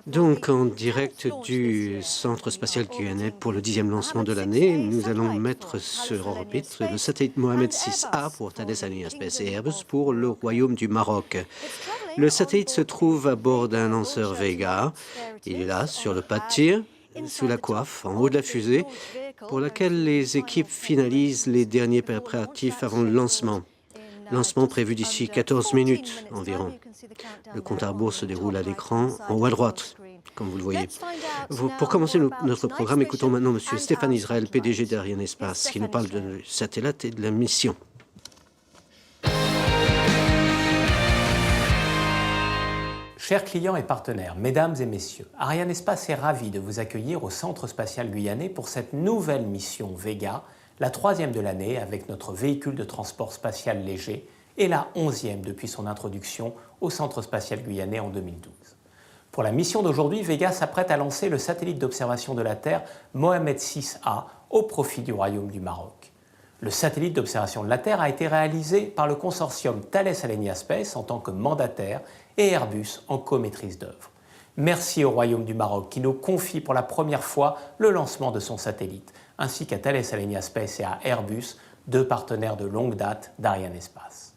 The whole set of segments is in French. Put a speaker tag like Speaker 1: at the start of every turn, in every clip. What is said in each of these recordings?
Speaker 1: Donc, en direct du Centre spatial guyanais pour le 10e lancement de l'année, nous allons mettre sur orbite le satellite Mohamed 6A pour Thales Alenia Space et Airbus pour le Royaume du Maroc. Le satellite se trouve à bord d'un lanceur Vega. Il est là, sur le pas de tir, sous la coiffe, en haut de la fusée, pour laquelle les équipes finalisent les derniers préparatifs avant le lancement. Lancement prévu d'ici 14 minutes environ. Le compte à rebours se déroule à l'écran en haut à droite, comme vous le voyez. Pour commencer notre programme, écoutons maintenant M. Stéphane Israël, PDG d'Arianespace, qui nous parle du satellite et de la mission.
Speaker 2: Chers clients et partenaires, mesdames et messieurs, Arianespace est ravi de vous accueillir au Centre spatial guyanais pour cette nouvelle mission Vega, la 3e de l'année avec notre véhicule de transport spatial léger et la 11e depuis son introduction au Centre spatial guyanais en 2012. Pour la mission d'aujourd'hui, Vega s'apprête à lancer le satellite d'observation de la Terre Mohamed 6A au profit du Royaume du Maroc. Le satellite d'observation de la Terre a été réalisé par le consortium Thales Alenia Space en tant que mandataire et Airbus en co-maîtrise d'œuvre. Merci au Royaume du Maroc qui nous confie pour la première fois le lancement de son satellite, ainsi qu'à Thales Alenia Space et à Airbus, deux partenaires de longue date d'Arianespace.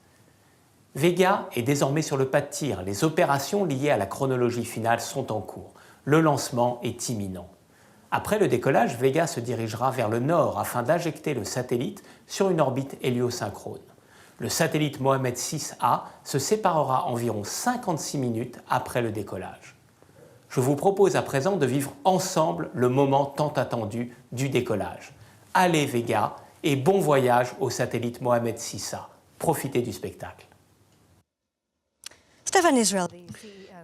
Speaker 2: Vega est désormais sur le pas de tir. Les opérations liées à la chronologie finale sont en cours. Le lancement est imminent. Après le décollage, Vega se dirigera vers le nord afin d'injecter le satellite sur une orbite héliosynchrone. Le satellite Mohamed 6A se séparera environ 56 minutes après le décollage. Je vous propose à présent de vivre ensemble le moment tant attendu du décollage. Allez Vega et bon voyage au satellite Mohamed 6A. Profitez du spectacle.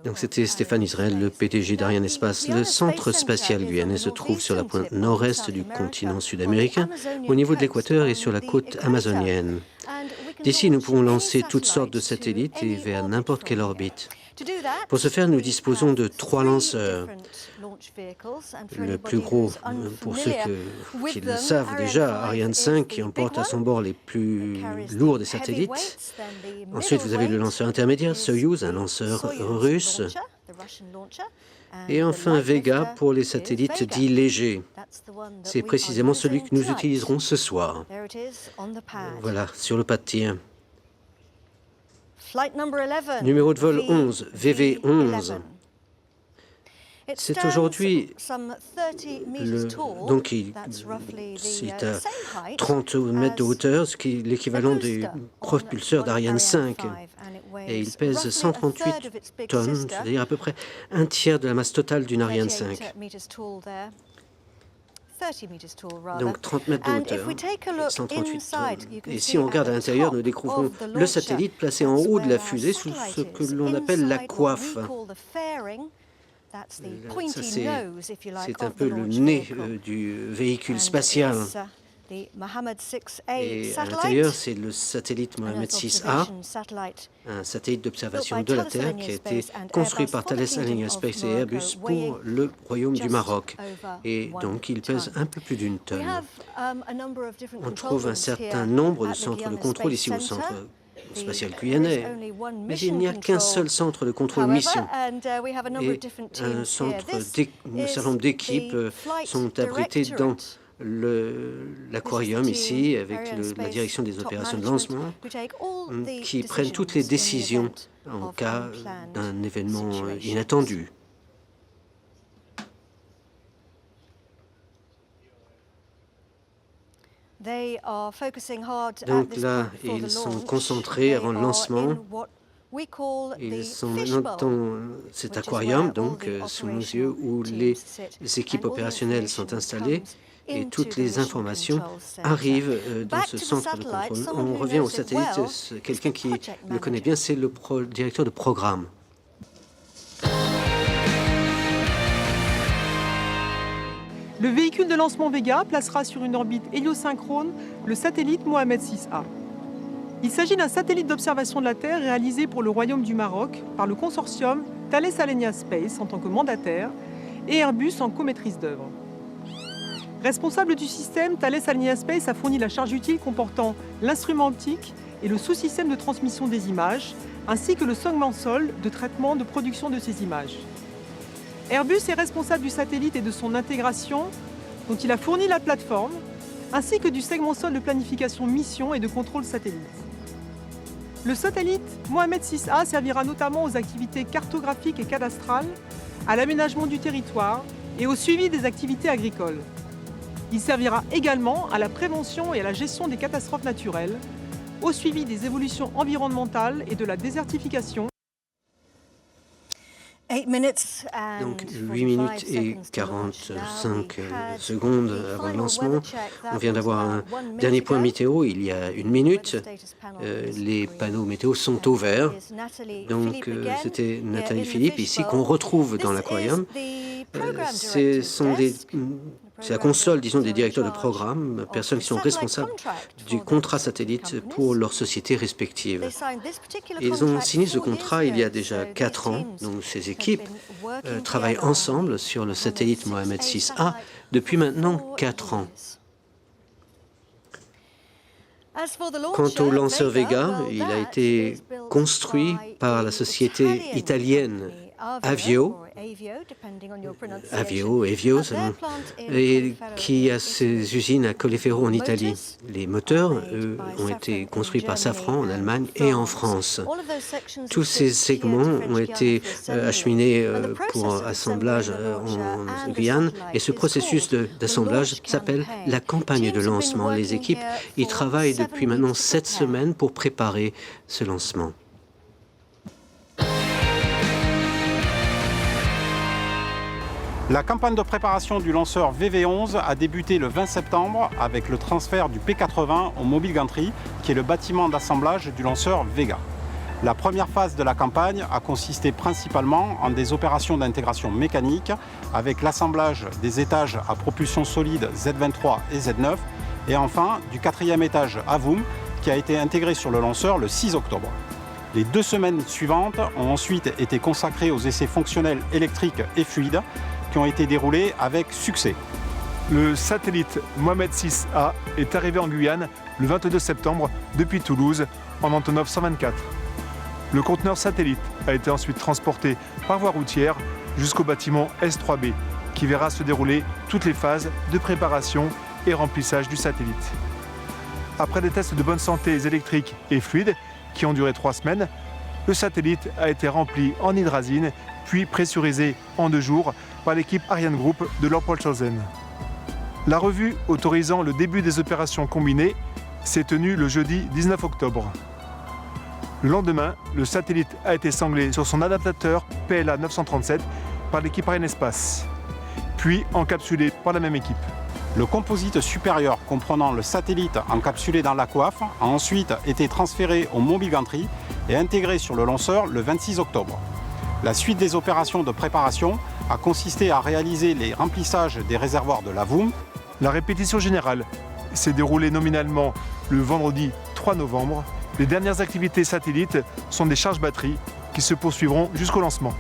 Speaker 1: Donc c'était Stéphane Israël, le PDG d'Arianespace. Le centre spatial guyanais se trouve sur la pointe nord-est du continent sud-américain, au niveau de l'équateur et sur la côte amazonienne. D'ici, nous pouvons lancer toutes sortes de satellites et vers n'importe quelle orbite. Pour ce faire, nous disposons de 3 lanceurs. Le plus gros, pour ceux qui le savent déjà, Ariane 5, qui emporte à son bord les plus lourds des satellites. Ensuite, vous avez le lanceur intermédiaire, Soyouz, un lanceur russe. Et enfin, Vega pour les satellites dits légers. C'est précisément celui que nous utiliserons ce soir. Voilà, sur le pas de tir. Numéro de vol 11, VV11. C'est aujourd'hui, donc c'est à 30 mètres de hauteur, ce qui est l'équivalent du propulseur d'Ariane 5. Et il pèse 138 tonnes, c'est-à-dire à peu près un tiers de la masse totale d'une Ariane 5. Donc 30 mètres de hauteur, 138 tonnes. Et si on regarde à l'intérieur, nous découvrons le satellite placé en haut de la fusée sous ce que l'on appelle la coiffe. C'est un peu le nez du véhicule spatial. Et à l'intérieur, c'est le satellite Mohamed 6A, un satellite d'observation de la Terre qui a été construit par Thales Alenia Space et Airbus pour le Royaume du Maroc. Et donc, il pèse un peu plus d'une tonne. On trouve un certain nombre de centres de contrôle ici au centre spatial guyanais, mais il n'y a qu'un seul centre de contrôle mission. Et un certain nombre d'équipes sont abritées dans l'aquarium ici, avec la direction des opérations de lancement, qui prennent toutes les décisions en cas d'un événement inattendu. Donc là, ils sont concentrés avant le lancement. Ils sont maintenant dans cet aquarium, donc sous nos yeux, où les équipes opérationnelles sont installées et toutes les informations arrivent dans ce centre de contrôle. On revient au satellite. Quelqu'un qui le connaît bien, c'est le directeur de programme.
Speaker 3: Le véhicule de lancement Vega placera sur une orbite héliosynchrone le satellite Mohamed 6A. Il s'agit d'un satellite d'observation de la Terre réalisé pour le Royaume du Maroc par le consortium Thales Alenia Space en tant que mandataire et Airbus en co-maîtrise d'œuvre. Responsable du système, Thales Alenia Space a fourni la charge utile comportant l'instrument optique et le sous-système de transmission des images, ainsi que le segment-sol de traitement de production de ces images. Airbus est responsable du satellite et de son intégration, dont il a fourni la plateforme, ainsi que du segment-sol de planification mission et de contrôle satellite. Le satellite Mohamed 6A servira notamment aux activités cartographiques et cadastrales, à l'aménagement du territoire et au suivi des activités agricoles. Il servira également à la prévention et à la gestion des catastrophes naturelles, au suivi des évolutions environnementales et de la désertification.
Speaker 1: Donc 8 minutes et 45 secondes avant le lancement. On vient d'avoir un dernier point météo il y a 1 minute. Les panneaux météo sont au vert. Donc c'était Nathalie Philippe ici qu'on retrouve dans l'aquarium. C'est la console, disons, des directeurs de programme, personnes qui sont responsables du contrat satellite pour leurs sociétés respectives. Ils ont signé ce contrat il y a déjà 4 ans, donc ces équipes travaillent ensemble sur le satellite Mohamed 6A depuis maintenant 4 ans. Quant au lanceur Vega, il a été construit par la société italienne Avio, et qui a ses usines à Colleferro en Italie. Les moteurs, eux, ont été construits par Safran en Allemagne et en France. Tous ces segments ont été acheminés pour assemblage en Guyane, et ce processus d'assemblage s'appelle la campagne de lancement. Les équipes y travaillent depuis maintenant 7 semaines pour préparer ce lancement.
Speaker 4: La campagne de préparation du lanceur VV11 a débuté le 20 septembre avec le transfert du P80 au Mobile Gantry, qui est le bâtiment d'assemblage du lanceur Vega. La première phase de la campagne a consisté principalement en des opérations d'intégration mécanique avec l'assemblage des étages à propulsion solide Z23 et Z9 et enfin du 4e étage Avum qui a été intégré sur le lanceur le 6 octobre. Les 2 semaines suivantes ont ensuite été consacrées aux essais fonctionnels électriques et fluides qui ont été déroulés avec succès.
Speaker 5: Le satellite Mohamed 6A est arrivé en Guyane le 22 septembre depuis Toulouse en Antonov 124. Le conteneur satellite a été ensuite transporté par voie routière jusqu'au bâtiment S3B qui verra se dérouler toutes les phases de préparation et remplissage du satellite. Après des tests de bonne santé électriques et fluides qui ont duré 3 semaines, le satellite a été rempli en hydrazine puis pressurisé en 2 jours par l'équipe Ariane Group de Lorpoltshausen. La revue autorisant le début des opérations combinées s'est tenue le jeudi 19 octobre. Le lendemain, le satellite a été sanglé sur son adaptateur PLA 937 par l'équipe Ariane Espace, puis encapsulé par la même équipe.
Speaker 4: Le composite supérieur comprenant le satellite encapsulé dans la coiffe a ensuite été transféré au Mobile Gantry et intégré sur le lanceur le 26 octobre. La suite des opérations de préparation a consisté à réaliser les remplissages des réservoirs de l'Avum.
Speaker 5: La répétition générale s'est déroulée nominalement le vendredi 3 novembre. Les dernières activités satellites sont des charges batteries qui se poursuivront jusqu'au lancement.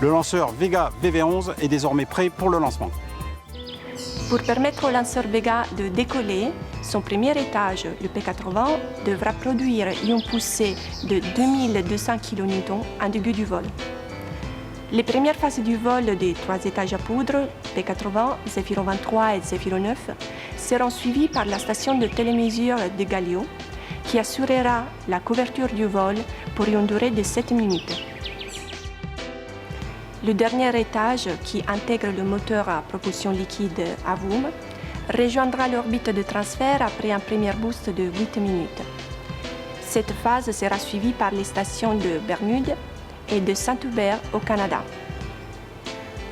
Speaker 4: Le lanceur Vega VV11 est désormais prêt pour le lancement.
Speaker 6: Pour permettre au lanceur Vega de décoller, son premier étage, le P80, devra produire une poussée de 2200 kN en début du vol. Les premières phases du vol des 3 étages à poudre, P80, Zefiro 23 et Zefiro 9, seront suivies par la station de télémesure de Galileo, qui assurera la couverture du vol pour une durée de 7 minutes. Le dernier étage, qui intègre le moteur à propulsion liquide Avum, rejoindra l'orbite de transfert après un premier boost de 8 minutes. Cette phase sera suivie par les stations de Bermude et de Saint-Hubert au Canada.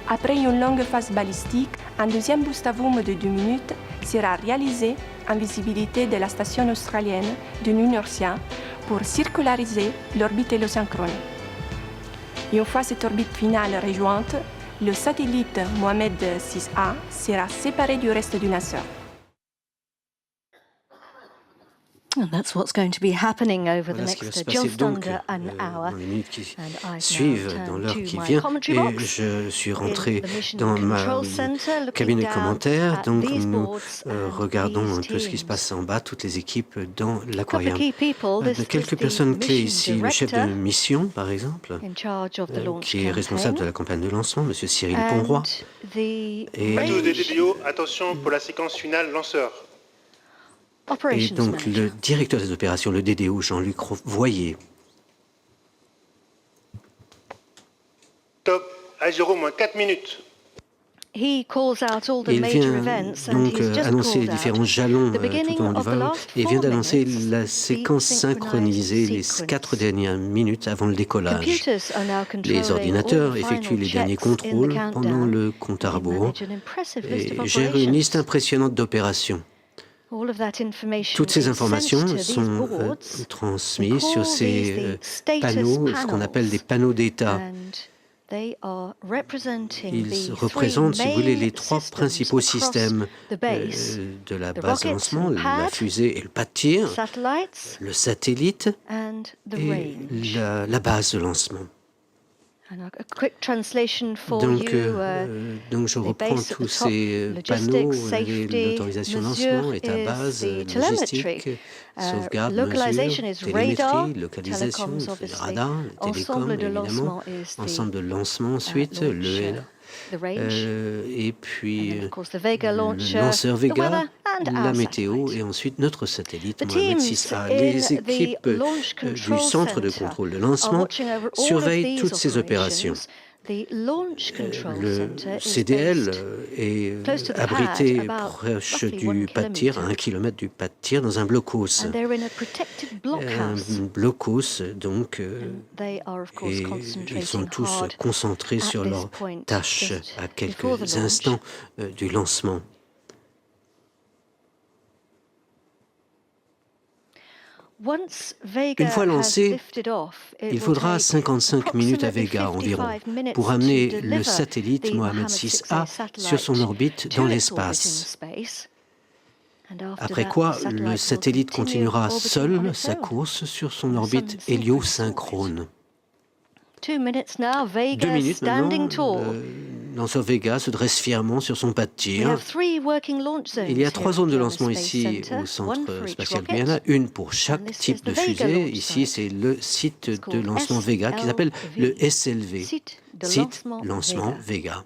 Speaker 6: Après une longue phase balistique, un deuxième boost Avum de 2 minutes sera réalisé en visibilité de la station australienne de New Norcia pour circulariser l'orbite héliosynchrone. Une fois cette orbite finale rejointe, le satellite Mohamed 6A sera séparé du reste du lanceur.
Speaker 7: that's what's going to be happening over the
Speaker 1: Voilà ce qui va se
Speaker 7: next
Speaker 1: passer
Speaker 7: just
Speaker 1: donc
Speaker 7: under an hour.
Speaker 1: dans les minutes qui
Speaker 7: And I've
Speaker 1: suivent,
Speaker 7: now
Speaker 1: dans
Speaker 7: turned
Speaker 1: l'heure
Speaker 7: to
Speaker 1: qui
Speaker 7: my
Speaker 1: vient.
Speaker 7: commentary
Speaker 1: Et
Speaker 7: box
Speaker 1: je suis
Speaker 7: in
Speaker 1: rentré
Speaker 7: the mission
Speaker 1: dans ma
Speaker 7: control center, looking
Speaker 1: cabine de
Speaker 7: down
Speaker 1: commentaires.
Speaker 7: at
Speaker 1: Donc
Speaker 7: these
Speaker 1: nous
Speaker 7: boards and
Speaker 1: regardons un
Speaker 7: these
Speaker 1: peu ce qui se
Speaker 7: teams.
Speaker 1: passe en bas, toutes les équipes dans
Speaker 7: Couple
Speaker 1: l'aquarium.
Speaker 7: key people. This is
Speaker 1: Quelques
Speaker 7: the
Speaker 1: personnes clés
Speaker 7: mission
Speaker 1: ici. Le chef de
Speaker 7: director
Speaker 1: mission, par exemple,
Speaker 7: in charge of the launch
Speaker 1: qui est responsable de
Speaker 7: campaign.
Speaker 1: la campagne de lancement, M. Cyril Ponroy.
Speaker 7: And the
Speaker 1: Et-
Speaker 4: À tous
Speaker 7: range
Speaker 4: les DDO, attention pour la séquence finale lanceur.
Speaker 1: Et
Speaker 7: operations
Speaker 1: donc
Speaker 7: manager.
Speaker 1: le directeur des opérations, le DDO, Jean-Luc Voyer.
Speaker 4: Top, à 0 moins 4 minutes.
Speaker 7: He calls out all the
Speaker 1: Il
Speaker 7: major
Speaker 1: vient
Speaker 7: events and
Speaker 1: donc
Speaker 7: he's just
Speaker 1: annoncer les
Speaker 7: called
Speaker 1: différents
Speaker 7: out
Speaker 1: jalons
Speaker 7: the
Speaker 1: tout
Speaker 7: beginning
Speaker 1: au long du
Speaker 7: of the
Speaker 1: vol
Speaker 7: last
Speaker 1: et vient
Speaker 7: 4
Speaker 1: d'annoncer
Speaker 7: minutes,
Speaker 1: la
Speaker 7: the
Speaker 1: séquence synchronisée, les
Speaker 7: synchronized
Speaker 1: 4
Speaker 7: sequence.
Speaker 1: dernières minutes avant le décollage.
Speaker 7: Computers are now controlling
Speaker 1: Les ordinateurs
Speaker 7: all the
Speaker 1: effectuent
Speaker 7: final
Speaker 1: les derniers
Speaker 7: checks in the
Speaker 1: contrôles pendant
Speaker 7: countdown.
Speaker 1: le compte à
Speaker 7: They
Speaker 1: rebours
Speaker 7: manage an impressive list
Speaker 1: et
Speaker 7: of
Speaker 1: gèrent une liste
Speaker 7: operations.
Speaker 1: impressionnante d'opérations.
Speaker 7: All of that information
Speaker 1: Toutes ces
Speaker 7: is
Speaker 1: informations
Speaker 7: sent to these
Speaker 1: sont
Speaker 7: boards.
Speaker 1: transmises
Speaker 7: We
Speaker 1: sur
Speaker 7: call
Speaker 1: ces
Speaker 7: these the status
Speaker 1: panneaux, ce qu'on appelle des
Speaker 7: panels.
Speaker 1: panneaux d'état.
Speaker 7: And they are representing
Speaker 1: Ils
Speaker 7: the
Speaker 1: représentent, si vous voulez,
Speaker 7: main
Speaker 1: les trois
Speaker 7: systems
Speaker 1: principaux
Speaker 7: across
Speaker 1: systèmes
Speaker 7: the base,
Speaker 1: de la
Speaker 7: the
Speaker 1: base de
Speaker 7: rocket
Speaker 1: lancement,
Speaker 7: and
Speaker 1: la
Speaker 7: pad,
Speaker 1: fusée et le pas de tir,
Speaker 7: satellites,
Speaker 1: le satellite
Speaker 7: and the
Speaker 1: et
Speaker 7: range.
Speaker 1: la base de lancement.
Speaker 7: And a quick translation for
Speaker 1: Donc,
Speaker 7: you.
Speaker 1: donc je
Speaker 7: the
Speaker 1: reprends
Speaker 7: base at
Speaker 1: tous
Speaker 7: the top,
Speaker 1: ces
Speaker 7: logistics,
Speaker 1: panneaux,
Speaker 7: safety,
Speaker 1: l'autorisation de
Speaker 7: mesure
Speaker 1: lancement, état
Speaker 7: is
Speaker 1: base,
Speaker 7: the telemetry.
Speaker 1: logistique, sauvegarde,
Speaker 7: Localization
Speaker 1: mesure,
Speaker 7: is radar,
Speaker 1: télémétrie, localisation,
Speaker 7: telecoms
Speaker 1: c'est
Speaker 7: obviously.
Speaker 1: radar, télécom
Speaker 7: Ensemble de
Speaker 1: évidemment,
Speaker 7: lancement is the
Speaker 1: ensemble de lancement ensuite,
Speaker 7: launch, the range.
Speaker 1: et puis
Speaker 7: And then, of course, the Vega
Speaker 1: le
Speaker 7: launcher,
Speaker 1: lanceur
Speaker 7: the
Speaker 1: Vega,
Speaker 7: weather, and
Speaker 1: la
Speaker 7: our
Speaker 1: météo
Speaker 7: satellite.
Speaker 1: et ensuite notre satellite
Speaker 7: The
Speaker 1: Mohamed
Speaker 7: teams
Speaker 1: 6A.
Speaker 7: in
Speaker 1: Les
Speaker 7: the
Speaker 1: équipes
Speaker 7: launch
Speaker 1: du
Speaker 7: control
Speaker 1: centre de
Speaker 7: center
Speaker 1: contrôle de
Speaker 7: are
Speaker 1: lancement
Speaker 7: watching over all of
Speaker 1: surveillent
Speaker 7: these
Speaker 1: toutes ces opérations.
Speaker 7: The launch control
Speaker 1: Le
Speaker 7: center is
Speaker 1: CDL
Speaker 7: based
Speaker 1: est
Speaker 7: close to the
Speaker 1: abrité
Speaker 7: pad, about
Speaker 1: proche
Speaker 7: roughly
Speaker 1: du
Speaker 7: 1
Speaker 1: pas de tir, à 1
Speaker 7: kilometer.
Speaker 1: kilomètre du pas de tir, dans un blockhaus.
Speaker 7: and they're in a protected
Speaker 1: Un
Speaker 7: blockhouse.
Speaker 1: blockhaus, donc,
Speaker 7: And they are, of course,
Speaker 1: et ils sont
Speaker 7: concentrating
Speaker 1: tous
Speaker 7: hard
Speaker 1: concentrés
Speaker 7: at
Speaker 1: sur
Speaker 7: this
Speaker 1: leurs
Speaker 7: point,
Speaker 1: tâches
Speaker 7: just
Speaker 1: à
Speaker 7: before the
Speaker 1: quelques
Speaker 7: launch.
Speaker 1: instants du lancement.
Speaker 7: Once Vega
Speaker 1: Une fois
Speaker 7: has
Speaker 1: lancé,
Speaker 7: lifted off, it
Speaker 1: il
Speaker 7: will
Speaker 1: faudra
Speaker 7: take
Speaker 1: 55 minutes à
Speaker 7: approximately
Speaker 1: Vega environ
Speaker 7: 55 minutes
Speaker 1: pour
Speaker 7: to
Speaker 1: amener le
Speaker 7: deliver
Speaker 1: satellite
Speaker 7: the
Speaker 1: Mohamed
Speaker 7: Mohammed
Speaker 1: 6A
Speaker 7: 6A
Speaker 1: sur son
Speaker 7: satellite
Speaker 1: orbite
Speaker 7: to
Speaker 1: dans
Speaker 7: its orbit in
Speaker 1: l'espace.
Speaker 7: space. And after
Speaker 1: Après
Speaker 7: that,
Speaker 1: quoi,
Speaker 7: the satellite
Speaker 1: le
Speaker 7: will
Speaker 1: satellite
Speaker 7: continue
Speaker 1: continuera
Speaker 7: orbiting on
Speaker 1: seul
Speaker 7: its
Speaker 1: sa
Speaker 7: own.
Speaker 1: course sur son
Speaker 7: on the
Speaker 1: orbite
Speaker 7: sun's
Speaker 1: héliosynchrone.
Speaker 7: 2 minutes now,
Speaker 1: 2
Speaker 7: Vega
Speaker 1: minutes
Speaker 7: standing
Speaker 1: maintenant,
Speaker 7: tall.
Speaker 1: le lanceur Vega se dresse fièrement sur son pas de
Speaker 7: We
Speaker 1: tir.
Speaker 7: have 3 working launch zones
Speaker 1: Il y a
Speaker 7: here
Speaker 1: 3
Speaker 7: at
Speaker 1: zones de
Speaker 7: Guyana
Speaker 1: lancement
Speaker 7: Space
Speaker 1: ici
Speaker 7: Center,
Speaker 1: au
Speaker 7: one
Speaker 1: centre
Speaker 7: for each
Speaker 1: spatial
Speaker 7: rocket.
Speaker 1: Guyana, une pour
Speaker 7: And
Speaker 1: chaque
Speaker 7: this is
Speaker 1: type
Speaker 7: the
Speaker 1: de
Speaker 7: Vega
Speaker 1: fusée.
Speaker 7: launch
Speaker 1: Ici,
Speaker 7: site.
Speaker 1: c'est le site
Speaker 7: It's
Speaker 1: de
Speaker 7: called
Speaker 1: lancement Vega qui s'appelle le SLV,
Speaker 7: Site de
Speaker 1: site
Speaker 7: lancement
Speaker 1: lancement
Speaker 7: Vega.
Speaker 1: Vega.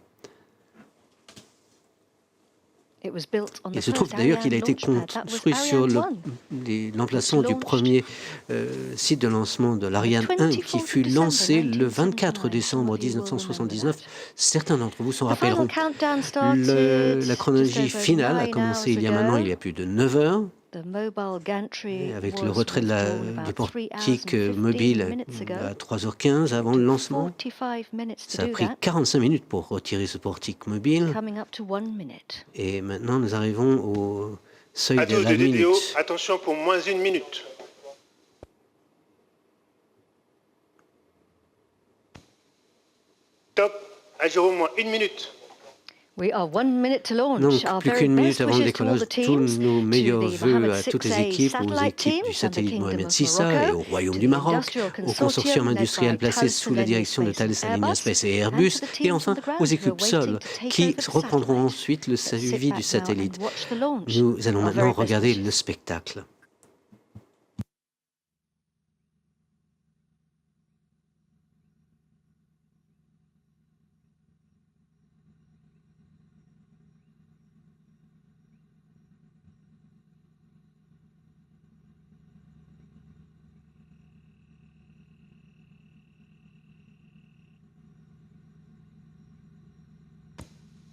Speaker 7: It was built on
Speaker 1: Il
Speaker 7: the
Speaker 1: se trouve
Speaker 7: first
Speaker 1: d'ailleurs qu'il a
Speaker 7: Ariane
Speaker 1: été
Speaker 7: launch pad. That was
Speaker 1: construit sur
Speaker 7: Ariane 1.
Speaker 1: l'emplacement du
Speaker 7: launched
Speaker 1: premier site de lancement de l'Ariane 1 qui fut lancé le 24 décembre 1979. Certains d'entre vous s'en
Speaker 7: The final
Speaker 1: rappelleront.
Speaker 7: countdown started
Speaker 1: La
Speaker 7: just
Speaker 1: chronologie
Speaker 7: over
Speaker 1: finale a
Speaker 7: 9
Speaker 1: commencé il y a
Speaker 7: hours
Speaker 1: maintenant
Speaker 7: ago.
Speaker 1: il y a plus de 9 heures.
Speaker 7: The mobile gantry
Speaker 1: Avec
Speaker 7: was
Speaker 1: le retrait
Speaker 7: withdrawn
Speaker 1: du
Speaker 7: about 3
Speaker 1: portique
Speaker 7: hours and 15
Speaker 1: mobile
Speaker 7: minutes ago.
Speaker 1: à 3h15 avant le lancement.
Speaker 7: 45 minutes to
Speaker 1: Ça a
Speaker 7: do
Speaker 1: pris
Speaker 7: that,
Speaker 1: 45 minutes pour retirer ce portique mobile.
Speaker 7: coming up to 1 minute.
Speaker 1: Et maintenant, nous arrivons au seuil
Speaker 4: À
Speaker 1: de
Speaker 4: tous
Speaker 1: la
Speaker 4: les DDO,
Speaker 1: minute.
Speaker 4: attention pour moins 1 minute. Top, à 0 moins 1 minute.
Speaker 7: We are 1 minute to launch.
Speaker 1: Donc,
Speaker 7: Our
Speaker 1: plus
Speaker 7: very
Speaker 1: qu'une minute
Speaker 7: best
Speaker 1: avant le
Speaker 7: wishes to all
Speaker 1: décollage,
Speaker 7: the
Speaker 1: tous
Speaker 7: teams,
Speaker 1: nos meilleurs
Speaker 7: to the
Speaker 1: vœux
Speaker 7: Mohammed
Speaker 1: à toutes les
Speaker 7: 6A
Speaker 1: équipes, aux
Speaker 7: satellite
Speaker 1: équipes
Speaker 7: team
Speaker 1: du
Speaker 7: and the
Speaker 1: satellite
Speaker 7: Kingdom
Speaker 1: Mohamed
Speaker 7: of
Speaker 1: 6A et
Speaker 7: Morocco,
Speaker 1: au Royaume
Speaker 7: to
Speaker 1: du
Speaker 7: the
Speaker 1: Maroc,
Speaker 7: industrial
Speaker 1: au consortium
Speaker 7: led by
Speaker 1: industriel placé
Speaker 7: Thales
Speaker 1: sous la
Speaker 7: Alenia
Speaker 1: direction de
Speaker 7: Space
Speaker 1: Thales
Speaker 7: and
Speaker 1: Alenia
Speaker 7: Airbus,
Speaker 1: Space et
Speaker 7: and
Speaker 1: Airbus,
Speaker 7: to the
Speaker 1: et
Speaker 7: teams
Speaker 1: enfin
Speaker 7: on the ground
Speaker 1: aux
Speaker 7: who are
Speaker 1: équipes
Speaker 7: waiting
Speaker 1: seules
Speaker 7: to take
Speaker 1: qui
Speaker 7: over the
Speaker 1: reprendront
Speaker 7: satellite.
Speaker 1: ensuite le
Speaker 7: Let's sit
Speaker 1: suivi
Speaker 7: back
Speaker 1: du
Speaker 7: now
Speaker 1: satellite.
Speaker 7: and watch the launch.
Speaker 1: Nous allons
Speaker 7: Our
Speaker 1: maintenant
Speaker 7: very best
Speaker 1: regarder
Speaker 7: wishes.
Speaker 1: le spectacle.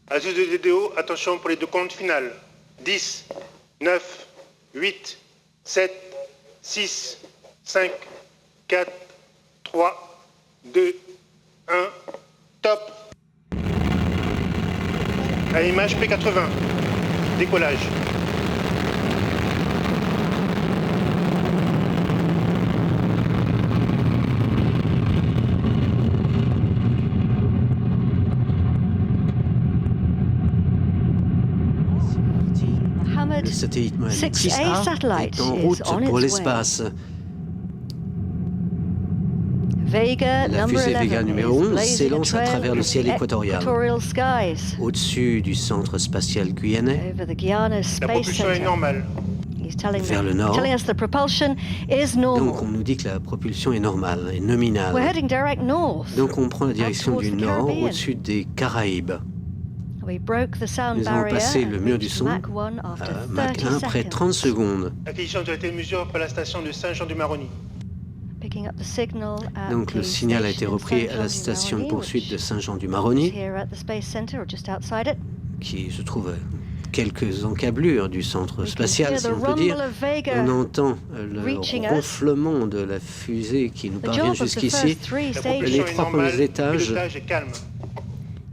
Speaker 4: À tous les DDO, attention pour les 2 comptes finales. 10, 9, 8, 7, 6, 5, 4, 3, 2, 1, top. À image P80, décollage.
Speaker 7: Mohammed third
Speaker 1: Le satellite Mohamed
Speaker 7: 6A
Speaker 1: 6A
Speaker 7: satellite
Speaker 1: est en
Speaker 7: is
Speaker 1: route
Speaker 7: on
Speaker 1: pour
Speaker 7: its
Speaker 1: l'espace.
Speaker 7: Vega
Speaker 1: La
Speaker 7: number
Speaker 1: fusée
Speaker 7: 11
Speaker 1: Vega numéro
Speaker 7: is
Speaker 1: 11
Speaker 7: blazing
Speaker 1: s'élance
Speaker 7: a
Speaker 1: à
Speaker 7: trail
Speaker 1: travers le
Speaker 7: into
Speaker 1: ciel
Speaker 7: the
Speaker 1: équatorial,
Speaker 7: equatorial skies
Speaker 1: au-dessus du centre spatial guyanais,
Speaker 7: over the Guyana
Speaker 8: La
Speaker 7: Space
Speaker 8: propulsion est
Speaker 7: Center.
Speaker 8: normale.
Speaker 7: He's telling
Speaker 1: vers le nord.
Speaker 7: telling us the propulsion is
Speaker 1: Donc on
Speaker 7: normal.
Speaker 1: nous dit que la propulsion est normale, est
Speaker 7: We're
Speaker 1: nominale.
Speaker 7: heading direct north.
Speaker 1: Donc on prend la direction
Speaker 7: towards
Speaker 1: du
Speaker 7: the
Speaker 1: nord,
Speaker 7: Caribbean.
Speaker 1: au-dessus des Caraïbes.
Speaker 7: We broke the sound
Speaker 1: Nous avons
Speaker 7: barrier
Speaker 1: passé
Speaker 7: and
Speaker 1: le mur du
Speaker 7: reached
Speaker 1: son
Speaker 7: Mach 1 after
Speaker 1: à Mach
Speaker 7: 30
Speaker 1: 1 après 30
Speaker 7: seconds.
Speaker 1: secondes.
Speaker 8: L'acquisition de la mesure par la station de Saint-Jean-du-Maroni.
Speaker 7: Picking up the signal at
Speaker 1: Donc le
Speaker 7: the
Speaker 1: signal a été
Speaker 7: station in
Speaker 1: repris à la
Speaker 7: Saint-Jean-du-Maroni,
Speaker 1: station de poursuite de
Speaker 7: which
Speaker 1: Saint-Jean-du-Maroni,
Speaker 7: is here at the Space Center or just outside it.
Speaker 1: qui se trouve à quelques encablures du centre
Speaker 7: We can
Speaker 1: spatial,
Speaker 7: hear
Speaker 1: si
Speaker 7: the
Speaker 1: on peut dire.
Speaker 7: rumble of Vega.
Speaker 1: On entend le
Speaker 7: reaching us.
Speaker 1: ronflement de la fusée qui nous
Speaker 7: The
Speaker 1: parvient
Speaker 7: job of the
Speaker 1: jusqu'ici.
Speaker 7: first three
Speaker 8: La
Speaker 7: stages
Speaker 8: propulsion
Speaker 1: Les
Speaker 8: est
Speaker 1: trois
Speaker 8: normale,
Speaker 1: premiers étages,
Speaker 8: le pilotage est calme.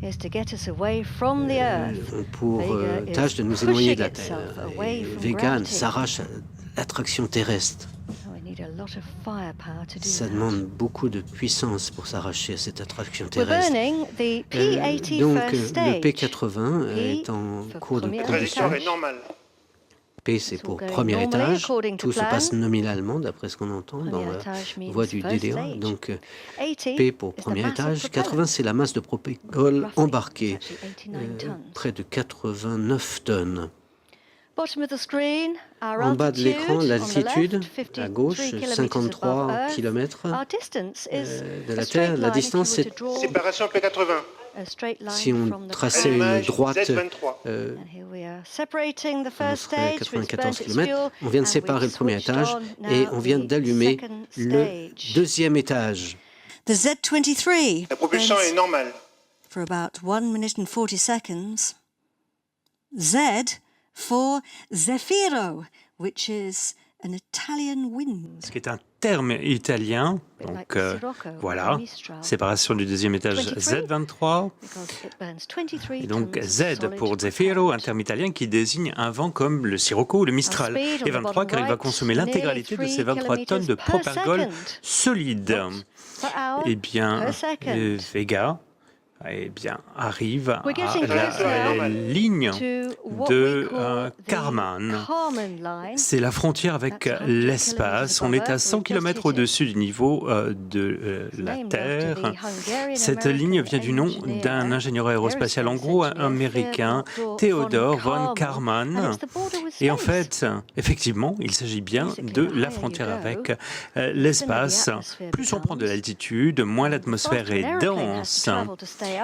Speaker 7: is to get us away from the Earth.
Speaker 1: ont pour
Speaker 7: Vega is
Speaker 1: tâche de nous éloigner de la
Speaker 7: pushing
Speaker 1: Terre.
Speaker 7: itself away
Speaker 1: Et
Speaker 7: from
Speaker 1: Vega
Speaker 7: gravity.
Speaker 1: s'arrache à l'attraction terrestre.
Speaker 7: Oh, we need a lot of firepower to do
Speaker 1: Ça
Speaker 7: that.
Speaker 1: demande beaucoup de puissance pour s'arracher à cette attraction
Speaker 7: We're
Speaker 1: terrestre.
Speaker 7: burning the P80
Speaker 1: Donc
Speaker 7: first
Speaker 1: le
Speaker 7: stage.
Speaker 1: P80
Speaker 7: P
Speaker 1: est en
Speaker 7: for
Speaker 1: cours de
Speaker 7: première
Speaker 8: La trajectoire
Speaker 1: combustion.
Speaker 8: est normale.
Speaker 1: P c'est
Speaker 7: It's
Speaker 1: pour
Speaker 7: all going
Speaker 1: premier
Speaker 7: normally
Speaker 1: étage.
Speaker 7: according to
Speaker 1: Tout se
Speaker 7: plan.
Speaker 1: passe nominalement d'après ce qu'on entend dans
Speaker 7: Premier
Speaker 1: la
Speaker 7: étage means
Speaker 1: voie du
Speaker 7: first
Speaker 1: DDA.
Speaker 7: stage.
Speaker 1: Donc
Speaker 7: 80
Speaker 1: P pour
Speaker 7: is the
Speaker 1: premier
Speaker 7: mass of
Speaker 1: étage,
Speaker 7: propellant.
Speaker 1: 80 c'est la masse de propellants
Speaker 7: Roughly,
Speaker 1: embarqués,
Speaker 7: it's actually 89 tons.
Speaker 1: près de 89 tonnes.
Speaker 7: Bottom of the screen, our
Speaker 1: En bas de l'écran,
Speaker 7: altitude, on the
Speaker 1: l'altitude,
Speaker 7: left,
Speaker 1: à
Speaker 7: 53
Speaker 1: gauche,
Speaker 7: kilometers
Speaker 1: 53
Speaker 7: above Earth.
Speaker 1: km
Speaker 7: Our distance is
Speaker 1: de
Speaker 7: a
Speaker 1: la
Speaker 7: straight
Speaker 1: Terre. La
Speaker 7: line if you
Speaker 1: distance,
Speaker 7: were
Speaker 1: c'est
Speaker 7: to draw
Speaker 8: Séparation P80.
Speaker 7: a straight line
Speaker 1: si on
Speaker 7: from the
Speaker 1: traçait
Speaker 8: À
Speaker 1: une
Speaker 8: l'image
Speaker 1: droite,
Speaker 8: Z23.
Speaker 7: And here we are separating the
Speaker 1: on
Speaker 7: first
Speaker 1: serait
Speaker 7: stage,
Speaker 1: à
Speaker 7: which
Speaker 1: 94
Speaker 7: burnt its
Speaker 1: km.
Speaker 7: fuel,
Speaker 1: On vient de
Speaker 7: and
Speaker 1: séparer
Speaker 7: we've
Speaker 1: le premier
Speaker 7: switched
Speaker 1: étage
Speaker 7: on
Speaker 1: et
Speaker 7: now
Speaker 1: on vient
Speaker 7: the
Speaker 1: d'allumer
Speaker 7: second
Speaker 1: le
Speaker 7: stage.
Speaker 1: deuxième étage.
Speaker 9: The Z23
Speaker 8: La propulsion
Speaker 9: burns
Speaker 8: est normale.
Speaker 9: for about 1 minute and 40 seconds. Z for Zefiro, which is an Italian wind.
Speaker 10: Ce qui est un terme italien.
Speaker 7: Bit like
Speaker 10: Donc
Speaker 7: the Sirocco or
Speaker 10: voilà,
Speaker 7: the Mistral,
Speaker 10: séparation du deuxième étage
Speaker 7: 23.
Speaker 10: Z23.
Speaker 7: because it burns 23
Speaker 10: Et donc
Speaker 7: tons of
Speaker 10: Z
Speaker 7: solid
Speaker 10: pour Zefiro, un
Speaker 7: propellant.
Speaker 10: terme italien qui désigne un vent comme le Sirocco ou le Mistral.
Speaker 7: Our speed on
Speaker 10: Et
Speaker 7: the
Speaker 10: 23
Speaker 7: bottom
Speaker 10: car il va
Speaker 7: right,
Speaker 10: consommer
Speaker 7: nearly
Speaker 10: l'intégralité de ces 23
Speaker 7: 3
Speaker 10: tonnes de
Speaker 7: kilometers per
Speaker 10: propangol
Speaker 7: second.
Speaker 10: solide.
Speaker 7: Per hour,
Speaker 10: Eh bien,
Speaker 7: per second.
Speaker 10: Vega arrive
Speaker 7: We're
Speaker 10: à
Speaker 7: getting close
Speaker 10: la
Speaker 7: now
Speaker 10: ligne
Speaker 7: to what
Speaker 10: de
Speaker 7: we call the
Speaker 10: Kármán.
Speaker 7: Kármán line.
Speaker 10: C'est la frontière avec
Speaker 7: That's 100
Speaker 10: l'espace. On est à 100 km au-dessus du niveau de la Terre. Cette ligne vient du nom d'un ingénieur aérospatial anglo-américain, Theodor von Kármán. Et en fait, effectivement, il s'agit bien de la frontière avec l'espace. Plus on prend de l'altitude, moins l'atmosphère est dense.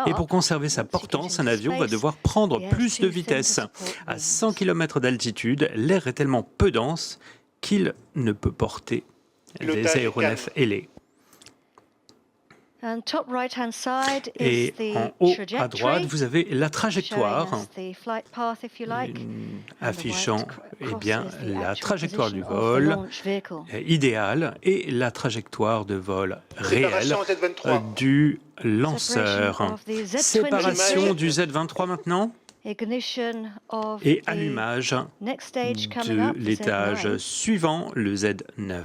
Speaker 10: Et pour conserver sa portance, un avion va devoir prendre plus de vitesse. À 100 km d'altitude, l'air est tellement peu dense qu'il ne peut porter des aéronefs ailés.
Speaker 7: And top right-hand side is
Speaker 10: Et
Speaker 7: the
Speaker 10: en haut à
Speaker 7: trajectory,
Speaker 10: droite, vous avez la
Speaker 7: showing
Speaker 10: trajectoire,
Speaker 7: us the flight path, if you like, and the
Speaker 10: affichant
Speaker 7: white cross
Speaker 10: bien,
Speaker 7: is the
Speaker 10: la
Speaker 7: actual
Speaker 10: trajectoire du
Speaker 7: position of the
Speaker 10: vol
Speaker 7: launch vehicle.
Speaker 10: idéale et la trajectoire de vol réelle
Speaker 8: Séparation Z23.
Speaker 10: du lanceur.
Speaker 7: Separation of the Z23.
Speaker 10: Séparation du Z23 maintenant
Speaker 7: Ignition of
Speaker 10: et
Speaker 7: the
Speaker 10: allumage
Speaker 7: next stage coming
Speaker 10: de
Speaker 7: up, the
Speaker 10: l'étage
Speaker 7: Z9.
Speaker 10: suivant, le Z9.